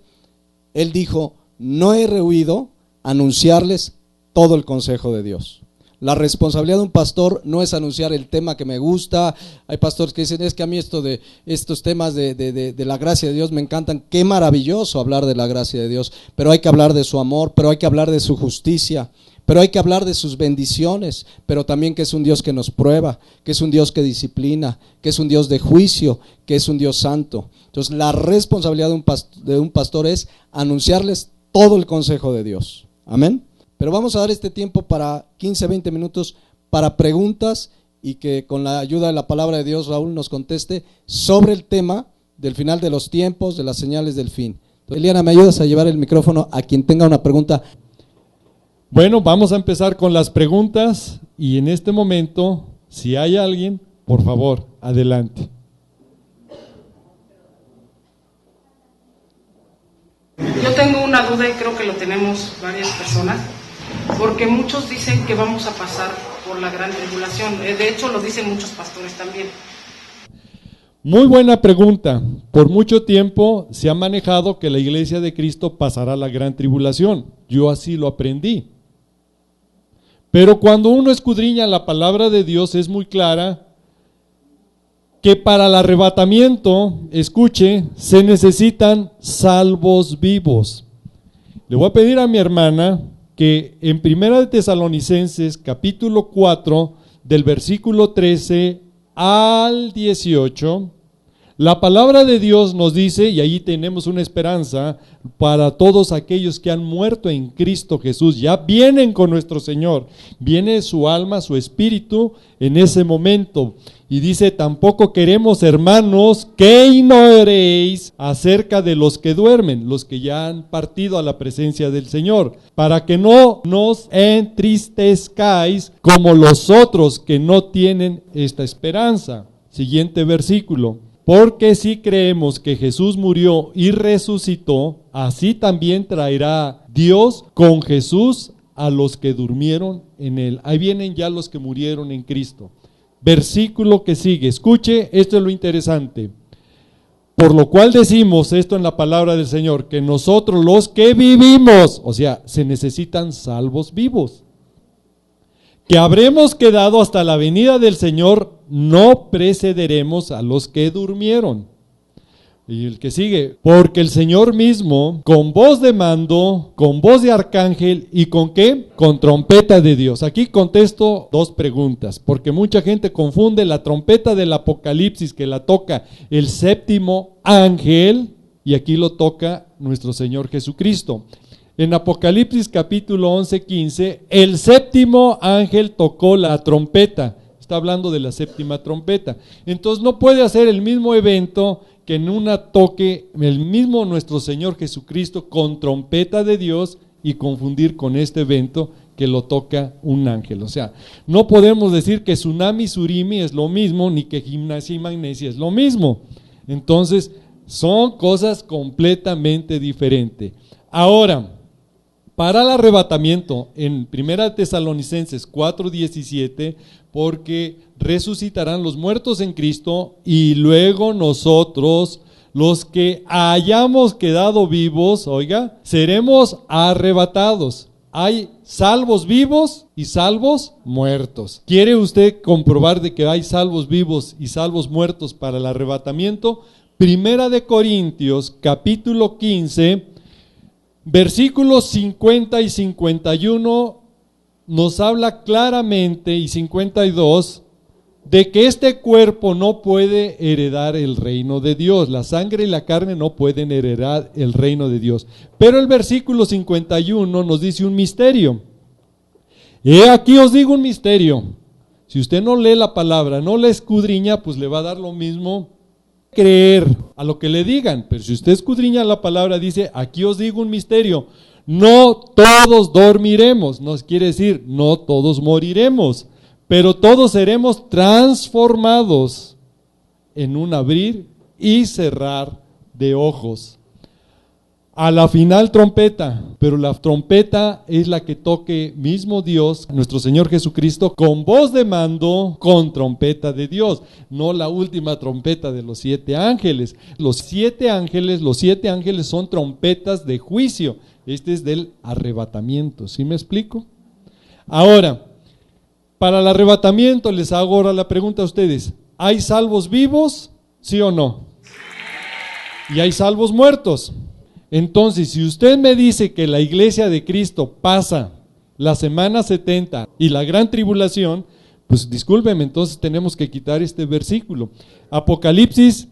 él dijo, no he rehuido anunciarles todo el consejo de Dios. La responsabilidad de un pastor no es anunciar el tema que me gusta. Hay pastores que dicen, es que a mí estos temas de la gracia de Dios me encantan. Qué maravilloso hablar de la gracia de Dios, pero hay que hablar de su amor, pero hay que hablar de su justicia, pero hay que hablar de sus bendiciones, pero también que es un Dios que nos prueba, que es un Dios que disciplina, que es un Dios de juicio, que es un Dios santo. Entonces la responsabilidad de un pastor es anunciarles todo el consejo de Dios. Amén. Pero vamos a dar este tiempo para 15, 20 minutos para preguntas, y que con la ayuda de la palabra de Dios Raúl nos conteste sobre el tema del final de los tiempos, de las señales del fin. Entonces, Eliana, ¿me ayudas a llevar el micrófono a quien tenga una pregunta? Bueno, vamos a empezar con las preguntas, y en este momento, si hay alguien, por favor, adelante. Yo tengo una duda y creo que lo tenemos varias personas, porque muchos dicen que vamos a pasar por la gran tribulación. De hecho, lo dicen muchos pastores también. Muy buena pregunta. Por mucho tiempo se ha manejado que la iglesia de Cristo pasará la gran tribulación. Yo así lo aprendí. Pero cuando uno escudriña la palabra de Dios es muy clara que para el arrebatamiento, escuche, se necesitan salvos vivos. Le voy a pedir a mi hermana que en 1 de Tesalonicenses capítulo 4 del versículo 13 al 18, la palabra de Dios nos dice, y ahí tenemos una esperanza para todos aquellos que han muerto en Cristo Jesús, ya vienen con nuestro Señor, viene su alma, su espíritu en ese momento. Y dice, tampoco queremos, hermanos, que ignoréis acerca de los que duermen, los que ya han partido a la presencia del Señor, para que no nos entristezcáis como los otros que no tienen esta esperanza. Siguiente versículo. Porque si creemos que Jesús murió y resucitó, así también traerá Dios con Jesús a los que durmieron en él. Ahí vienen ya los que murieron en Cristo. Versículo que sigue, escuche, esto es lo interesante. Por lo cual decimos esto en la palabra del Señor, que nosotros los que vivimos, o sea, se necesitan salvos vivos, que habremos quedado hasta la venida del Señor, no precederemos a los que durmieron. Y el que sigue, porque el Señor mismo, con voz de mando, con voz de arcángel, ¿y con qué? Con trompeta de Dios. Aquí contesto dos preguntas, porque mucha gente confunde la trompeta del Apocalipsis, que la toca el séptimo ángel, y aquí lo toca nuestro Señor Jesucristo. En Apocalipsis capítulo 11:15, el séptimo ángel tocó la trompeta. Está hablando de la séptima trompeta. Entonces no puede hacer el mismo evento que en una toque el mismo nuestro Señor Jesucristo con trompeta de Dios y confundir con este evento que lo toca un ángel. O sea, no podemos decir que tsunami surimi es lo mismo, ni que gimnasia y magnesia es lo mismo. Entonces, son cosas completamente diferentes. Ahora, para el arrebatamiento, en 1 Tesalonicenses 4:17, porque resucitarán los muertos en Cristo y luego nosotros, los que hayamos quedado vivos, oiga, seremos arrebatados. Hay salvos vivos y salvos muertos. ¿Quiere usted comprobar de que hay salvos vivos y salvos muertos para el arrebatamiento? 1 Corintios capítulo 15, versículos 50 y 51 nos habla claramente, y 52, de que este cuerpo no puede heredar el reino de Dios. La sangre y la carne no pueden heredar el reino de Dios. Pero el versículo 51 nos dice un misterio. He aquí os digo un misterio. Si usted no lee la palabra, no la escudriña, pues le va a dar lo mismo creer a lo que le digan. Pero si usted escudriña la palabra, dice, aquí os digo un misterio. No todos dormiremos, nos quiere decir, no todos moriremos, pero todos seremos transformados en un abrir y cerrar de ojos. A la final trompeta, pero la trompeta es la que toque mismo Dios, nuestro Señor Jesucristo, con voz de mando, con trompeta de Dios, no la última trompeta de los 7 ángeles. Los 7 ángeles son trompetas de juicio. Este es del arrebatamiento, ¿sí me explico? Ahora, para el arrebatamiento les hago ahora la pregunta a ustedes, ¿hay salvos vivos? ¿Sí o no? ¿Y hay salvos muertos? Entonces, si usted me dice que la iglesia de Cristo pasa la semana 70 y la gran tribulación, pues discúlpeme, entonces tenemos que quitar este versículo. Apocalipsis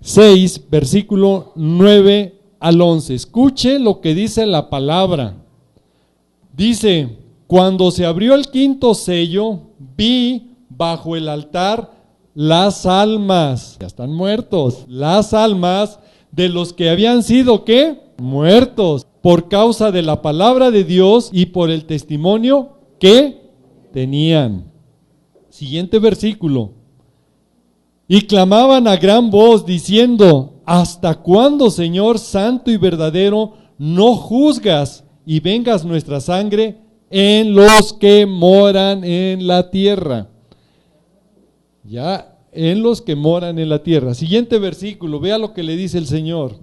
6, versículo 9 al 11. Escuche lo que dice la palabra. Dice, cuando se abrió el quinto sello, vi bajo el altar las almas, ya están muertos, las almas de los que habían sido, ¿qué? Muertos, por causa de la palabra de Dios y por el testimonio que tenían. Siguiente versículo. Y clamaban a gran voz diciendo, ¿hasta cuándo, Señor santo y verdadero, no juzgas y vengas nuestra sangre en los que moran en la tierra. Ya, en los que moran en la tierra. Siguiente versículo, vea lo que le dice el Señor.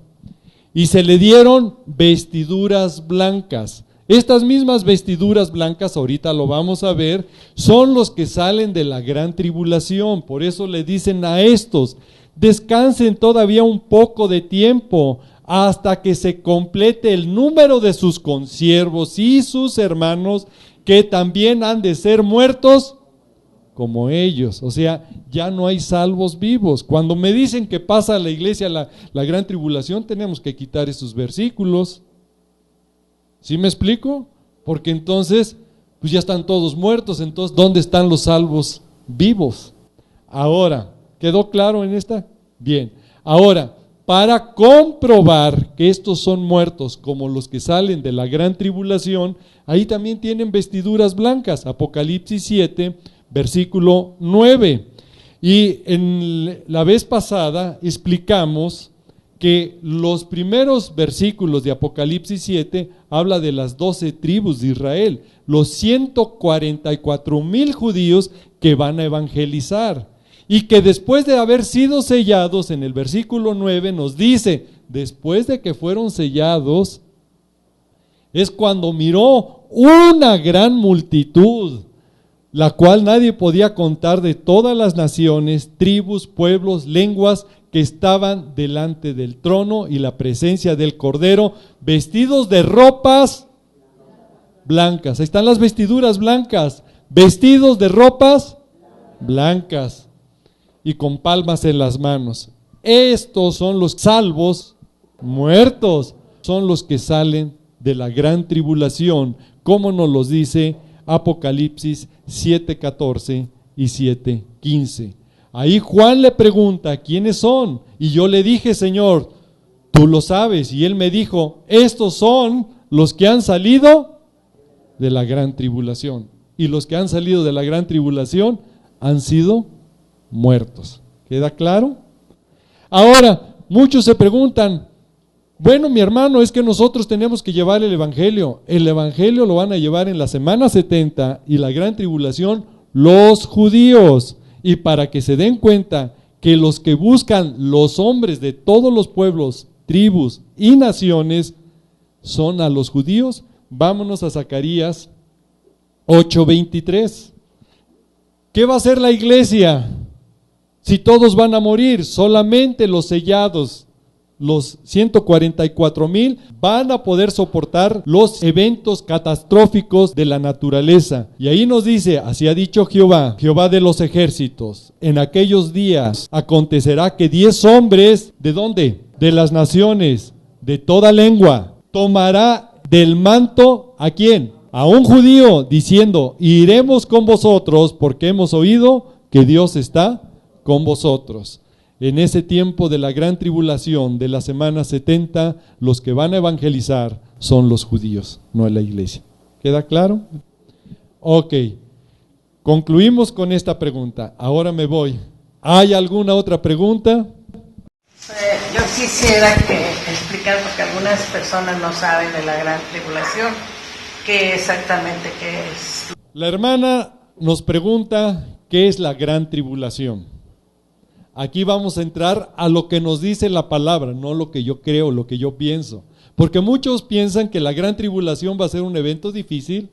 Y se le dieron vestiduras blancas. Estas mismas vestiduras blancas, ahorita lo vamos a ver, son los que salen de la gran tribulación. Por eso le dicen a estos, descansen todavía un poco de tiempo hasta que se complete el número de sus consiervos y sus hermanos, que también han de ser muertos como ellos. O sea, ya no hay salvos vivos. Cuando me dicen que pasa a la iglesia la gran tribulación, tenemos que quitar esos versículos. ¿Sí me explico? Porque entonces, pues ya están todos muertos. Entonces, ¿dónde están los salvos vivos? Ahora, ¿quedó claro en esta? Bien. Ahora, para comprobar que estos son muertos como los que salen de la gran tribulación, ahí también tienen vestiduras blancas. Apocalipsis 7, versículo 9. Y en la vez pasada explicamos que los primeros versículos de Apocalipsis 7 habla de las 12 tribus de Israel, los 144,000 judíos que van a evangelizar, y que después de haber sido sellados, en el versículo 9 nos dice, después de que fueron sellados, es cuando miró una gran multitud, la cual nadie podía contar, de todas las naciones, tribus, pueblos, lenguas, que estaban delante del trono y la presencia del Cordero, vestidos de ropas blancas. Ahí están las vestiduras blancas, vestidos de ropas blancas y con palmas en las manos. Estos son los salvos muertos, son los que salen de la gran tribulación, como nos los dice Apocalipsis 7:14 y 7:15. Ahí Juan le pregunta, ¿quiénes son? Y yo le dije, Señor, tú lo sabes. Y él me dijo, estos son los que han salido de la gran tribulación. Y los que han salido de la gran tribulación han sido muertos. ¿Queda claro? Ahora, muchos se preguntan, bueno, mi hermano, es que nosotros tenemos que llevar el evangelio. El evangelio lo van a llevar en la semana 70 y la gran tribulación los judíos. Y para que se den cuenta que los que buscan los hombres de todos los pueblos, tribus y naciones son a los judíos, vámonos a Zacarías 8:23. ¿Qué va a hacer la iglesia si todos van a morir? Solamente los sellados, los 144,000, van a poder soportar los eventos catastróficos de la naturaleza. Y ahí nos dice, así ha dicho Jehová, Jehová de los ejércitos, en aquellos días acontecerá que 10 hombres, ¿de dónde? De las naciones, de toda lengua, tomará del manto, ¿a quién? A un judío, diciendo, iremos con vosotros porque hemos oído que Dios está con vosotros. En ese tiempo de la gran tribulación de la semana 70, los que van a evangelizar son los judíos, no la iglesia. ¿Queda claro? Ok, concluimos con esta pregunta. Ahora me voy. ¿Hay alguna otra pregunta? Yo quisiera explicar, porque algunas personas no saben de la gran tribulación, qué exactamente es. La hermana nos pregunta qué es la gran tribulación. Aquí vamos a entrar a lo que nos dice la palabra, no lo que yo creo, lo que yo pienso. Porque muchos piensan que la gran tribulación va a ser un evento difícil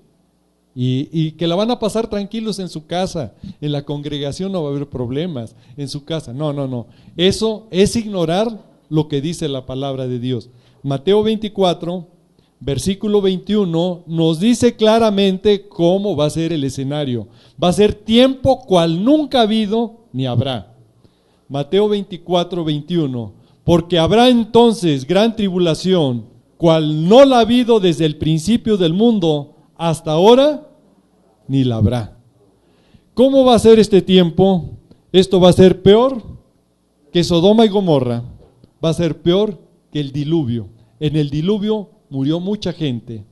y que la van a pasar tranquilos en su casa. En la congregación no va a haber problemas, en su casa. No. Eso es ignorar lo que dice la palabra de Dios. Mateo 24, versículo 21, nos dice claramente cómo va a ser el escenario. Va a ser tiempo cual nunca ha habido ni habrá. Mateo 24, 21, porque habrá entonces gran tribulación, cual no la ha habido desde el principio del mundo hasta ahora, ni la habrá. ¿Cómo va a ser este tiempo? Esto va a ser peor que Sodoma y Gomorra, va a ser peor que el diluvio. En el diluvio murió mucha gente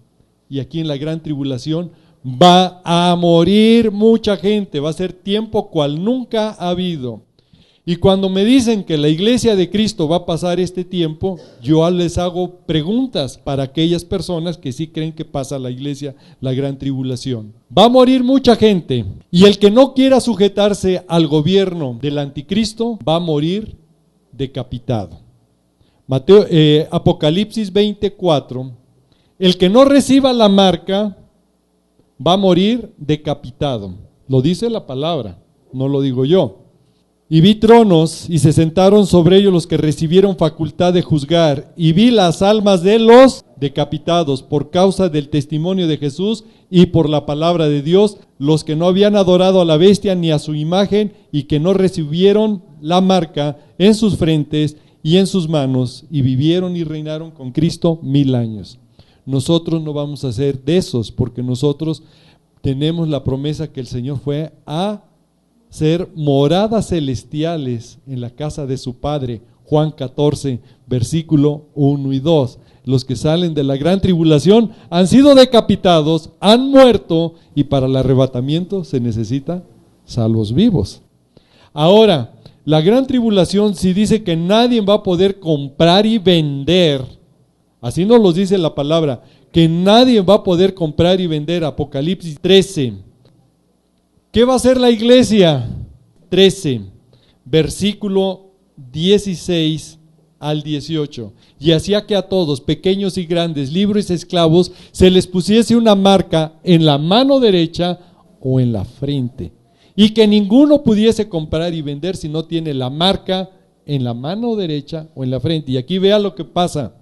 y aquí en la gran tribulación va a morir mucha gente, va a ser tiempo cual nunca ha habido. Y cuando me dicen que la iglesia de Cristo va a pasar este tiempo, yo les hago preguntas para aquellas personas que sí creen que pasa la iglesia, la gran tribulación. Va a morir mucha gente, y el que no quiera sujetarse al gobierno del anticristo va a morir decapitado. Apocalipsis 24, el que no reciba la marca va a morir decapitado. Lo dice la palabra, no lo digo yo. Y vi tronos, y se sentaron sobre ellos los que recibieron facultad de juzgar, y vi las almas de los decapitados por causa del testimonio de Jesús y por la palabra de Dios, los que no habían adorado a la bestia ni a su imagen, y que no recibieron la marca en sus frentes y en sus manos, y vivieron y reinaron con Cristo 1000 años. Nosotros no vamos a ser de esos, porque nosotros tenemos la promesa que el Señor fue a ser moradas celestiales en la casa de su Padre. Juan 14, versículo 1 y 2. Los que salen de la gran tribulación han sido decapitados, han muerto, y para el arrebatamiento se necesita salvos vivos. Ahora, la gran tribulación sí dice que nadie va a poder comprar y vender. Así nos lo dice la palabra, que nadie va a poder comprar y vender. Apocalipsis 13. ¿Qué va a hacer la iglesia? 13, versículo 16 al 18. Y hacía que a todos, pequeños y grandes, libres y esclavos, se les pusiese una marca en la mano derecha o en la frente, y que ninguno pudiese comprar y vender si no tiene la marca en la mano derecha o en la frente. Y aquí vea lo que pasa.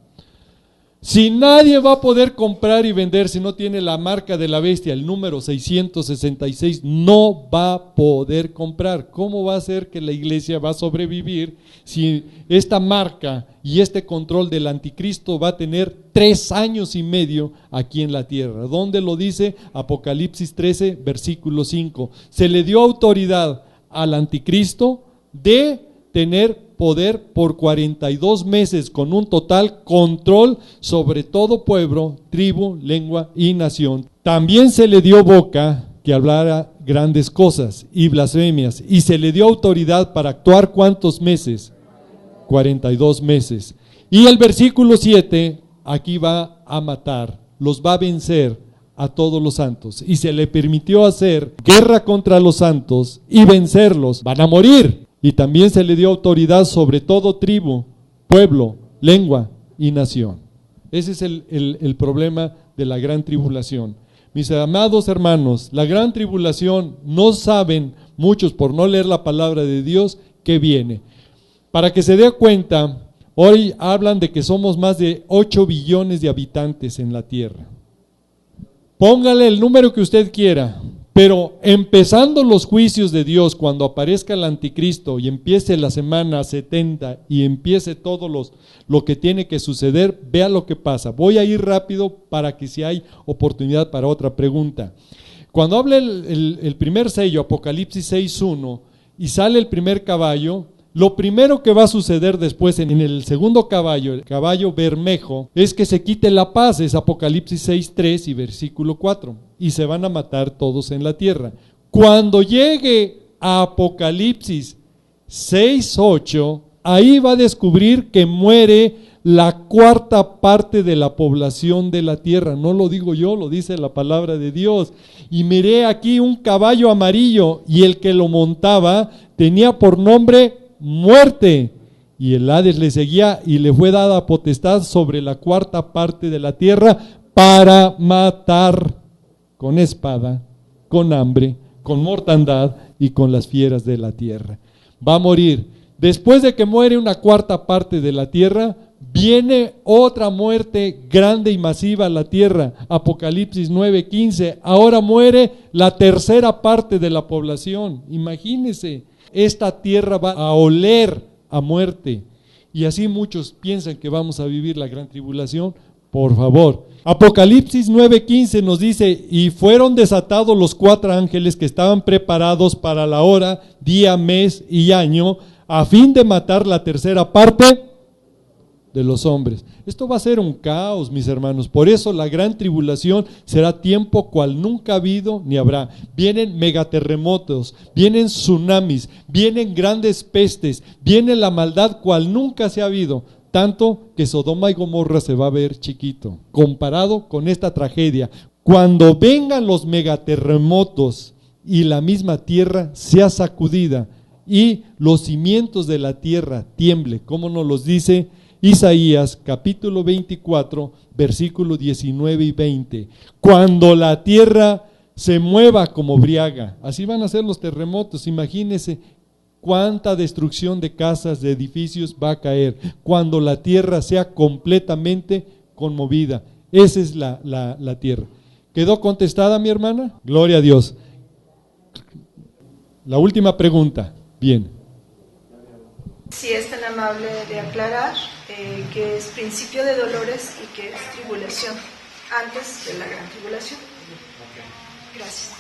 Si nadie va a poder comprar y vender si no tiene la marca de la bestia, el número 666, no va a poder comprar. ¿Cómo va a ser que la iglesia va a sobrevivir si esta marca y este control del anticristo va a tener 3 años y medio aquí en la tierra? ¿Dónde lo dice? Apocalipsis 13, versículo 5. Se le dio autoridad al anticristo de tener poder por 42 meses con un total control sobre todo pueblo, tribu, lengua y nación. También se le dio boca que hablara grandes cosas y blasfemias, y se le dio autoridad para actuar ¿cuántos meses? 42 meses. Y el versículo 7, aquí va a matar, los va a vencer a todos los santos, y se le permitió hacer guerra contra los santos y vencerlos. Van a morir. Y también se le dio autoridad sobre todo tribu, pueblo, lengua y nación. Ese es el problema de la gran tribulación. Mis amados hermanos, la gran tribulación no saben muchos por no leer la palabra de Dios que viene. Para que se dé cuenta, hoy hablan de que somos más de 8 billones de habitantes en la tierra. Póngale el número que usted quiera. Pero empezando los juicios de Dios, cuando aparezca el anticristo y empiece la semana 70 y empiece todo lo que tiene que suceder, vea lo que pasa. Voy a ir rápido para que si hay oportunidad para otra pregunta. Cuando habla el primer sello, Apocalipsis 6.1, y sale el primer caballo, lo primero que va a suceder después en el segundo caballo, el caballo bermejo, es que se quite la paz. Es Apocalipsis 6.3 y versículo 4. Y se van a matar todos en la tierra. Cuando llegue a Apocalipsis 6.8, ahí va a descubrir que muere la 4ª parte de la población de la tierra. No lo digo yo, lo dice la palabra de Dios. Y miré aquí un caballo amarillo, y el que lo montaba tenía por nombre Muerte, y el Hades le seguía, y le fue dada potestad sobre la 4ª parte de la tierra para matar con espada, con hambre, con mortandad y con las fieras de la tierra. Va a morir. Después de que muere una 4ª parte de la tierra, viene otra muerte grande y masiva a la tierra. Apocalipsis 9:15. Ahora muere la 3ª parte de la población. Imagínense, esta tierra va a oler a muerte. Y así muchos piensan que vamos a vivir la gran tribulación. Por favor. Apocalipsis 9:15 nos dice: y fueron desatados los 4 ángeles que estaban preparados para la hora, día, mes y año, a fin de matar la 3ª parte de los hombres. Esto va a ser un caos, mis hermanos. Por eso la gran tribulación será tiempo cual nunca ha habido ni habrá. Vienen megaterremotos, vienen tsunamis, vienen grandes pestes, viene la maldad cual nunca se ha habido. Tanto que Sodoma y Gomorra se va a ver chiquito, comparado con esta tragedia. Cuando vengan los megaterremotos y la misma tierra sea sacudida y los cimientos de la tierra tiemble, como nos los dice Isaías capítulo 24, versículos 19 y 20. Cuando la tierra se mueva como briaga, así van a ser los terremotos. Imagínense cuánta destrucción de casas, de edificios va a caer cuando la tierra sea completamente conmovida. Esa es la tierra. ¿Quedó contestada, mi hermana? Gloria a Dios. La última pregunta. Bien. Si es tan amable de aclarar qué es principio de dolores y qué es tribulación antes de la gran tribulación. Gracias.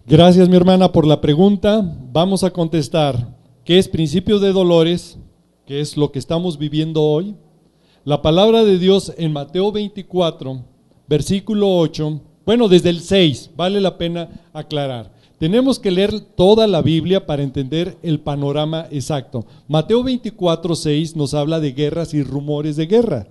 Gracias, mi hermana, por la pregunta. Vamos a contestar qué es principio de dolores, que es lo que estamos viviendo hoy. La palabra de Dios en Mateo 24, versículo 8, bueno, desde el 6, vale la pena aclarar. Tenemos que leer toda la Biblia para entender el panorama exacto. Mateo 24, 6 nos habla de guerras y rumores de guerra.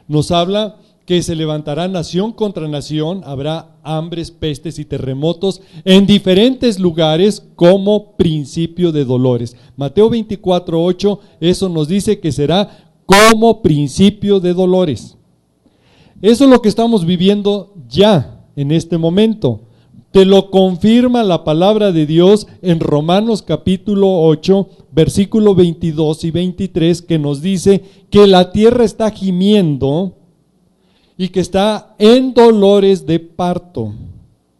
Nos habla que se levantará nación contra nación, habrá hambres, pestes y terremotos en diferentes lugares como principio de dolores. Mateo 24, 8, eso nos dice que será como principio de dolores. Eso es lo que estamos viviendo ya en este momento. Te lo confirma la palabra de Dios en Romanos capítulo 8, versículo 22 y 23, que nos dice que la tierra está gimiendo y que está en dolores de parto,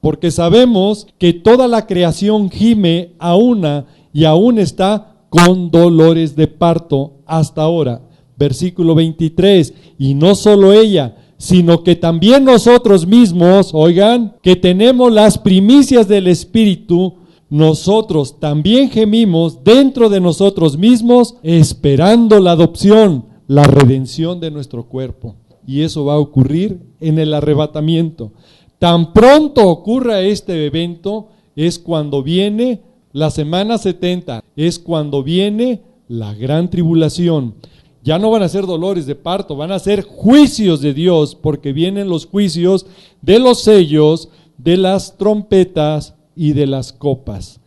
porque sabemos que toda la creación gime a una y aún está con dolores de parto hasta ahora. Versículo 23, y no solo ella, sino que también nosotros mismos, oigan, que tenemos las primicias del Espíritu, nosotros también gemimos dentro de nosotros mismos, esperando la adopción, la redención de nuestro cuerpo. Y eso va a ocurrir en el arrebatamiento. Tan pronto ocurra este evento, es cuando viene la semana 70, es cuando viene la gran tribulación. Ya no van a ser dolores de parto, van a ser juicios de Dios, porque vienen los juicios de los sellos, de las trompetas y de las copas.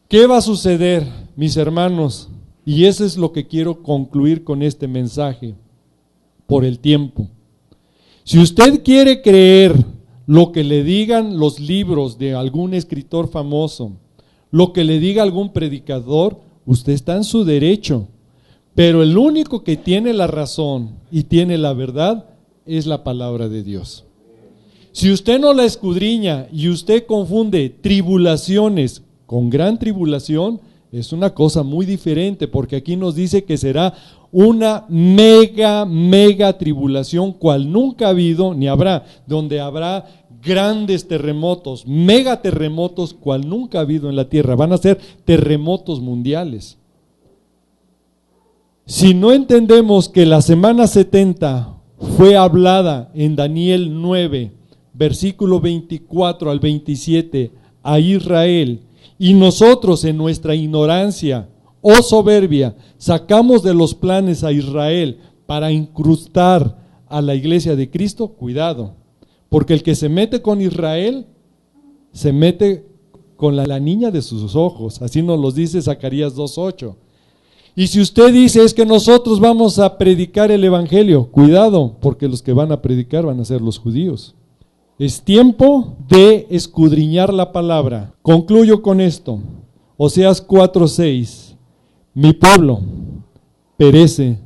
¿Qué va a suceder, mis hermanos? Y eso es lo que quiero concluir con este mensaje, por el tiempo. Si usted quiere creer lo que le digan los libros de algún escritor famoso, lo que le diga algún predicador, usted está en su derecho. Pero el único que tiene la razón y tiene la verdad es la palabra de Dios. Si usted no la escudriña y usted confunde tribulaciones con gran tribulación, es una cosa muy diferente, porque aquí nos dice que será una mega tribulación cual nunca ha habido ni habrá, donde habrá grandes terremotos, megaterremotos cual nunca ha habido en la tierra. Van a ser terremotos mundiales. Si no entendemos que la semana 70 fue hablada en Daniel 9, versículo 24 al 27 a Israel, y nosotros en nuestra ignorancia o soberbia sacamos de los planes a Israel para incrustar a la iglesia de Cristo, cuidado, porque el que se mete con Israel se mete con la niña de sus ojos, así nos lo dice Zacarías 2:8. Y si usted dice es que nosotros vamos a predicar el evangelio, cuidado, porque los que van a predicar van a ser los judíos. Es tiempo de escudriñar la palabra. Concluyo con esto. Oseas 4:6. Mi pueblo perece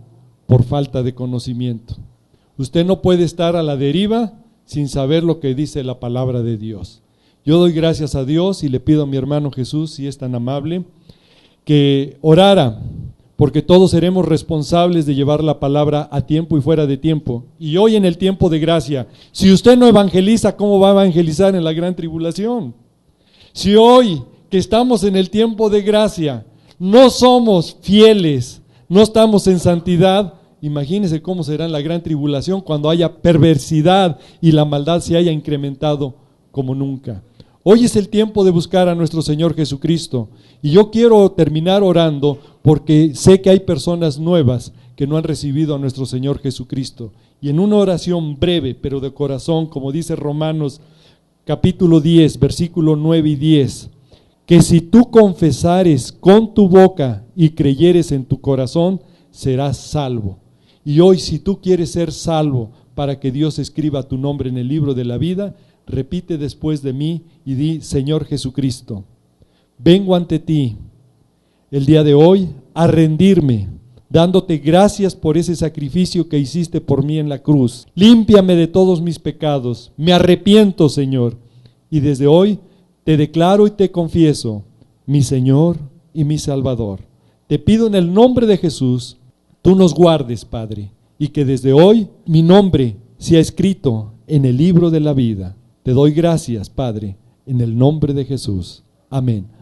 por falta de conocimiento. Usted no puede estar a la deriva sin saber lo que dice la palabra de Dios. Yo doy gracias a Dios y le pido a mi hermano Jesús, si es tan amable, que orara, porque todos seremos responsables de llevar la palabra a tiempo y fuera de tiempo. Y hoy en el tiempo de gracia, si usted no evangeliza, ¿cómo va a evangelizar en la gran tribulación? Si hoy que estamos en el tiempo de gracia, no somos fieles, no estamos en santidad, imagínense cómo será en la gran tribulación cuando haya perversidad y la maldad se haya incrementado como nunca. Hoy es el tiempo de buscar a nuestro Señor Jesucristo. Y yo quiero terminar orando porque sé que hay personas nuevas que no han recibido a nuestro Señor Jesucristo. Y en una oración breve, pero de corazón, como dice Romanos capítulo 10, versículo 9 y 10, que si tú confesares con tu boca y creyeres en tu corazón, serás salvo. Y hoy, si tú quieres ser salvo para que Dios escriba tu nombre en el libro de la vida, repite después de mí y di: Señor Jesucristo, vengo ante ti el día de hoy a rendirme, dándote gracias por ese sacrificio que hiciste por mí en la cruz. Límpiame de todos mis pecados, me arrepiento, Señor, y desde hoy te declaro y te confieso, mi Señor y mi Salvador. Te pido en el nombre de Jesús, tú nos guardes, Padre, y que desde hoy mi nombre sea escrito en el libro de la vida. Te doy gracias, Padre, en el nombre de Jesús. Amén.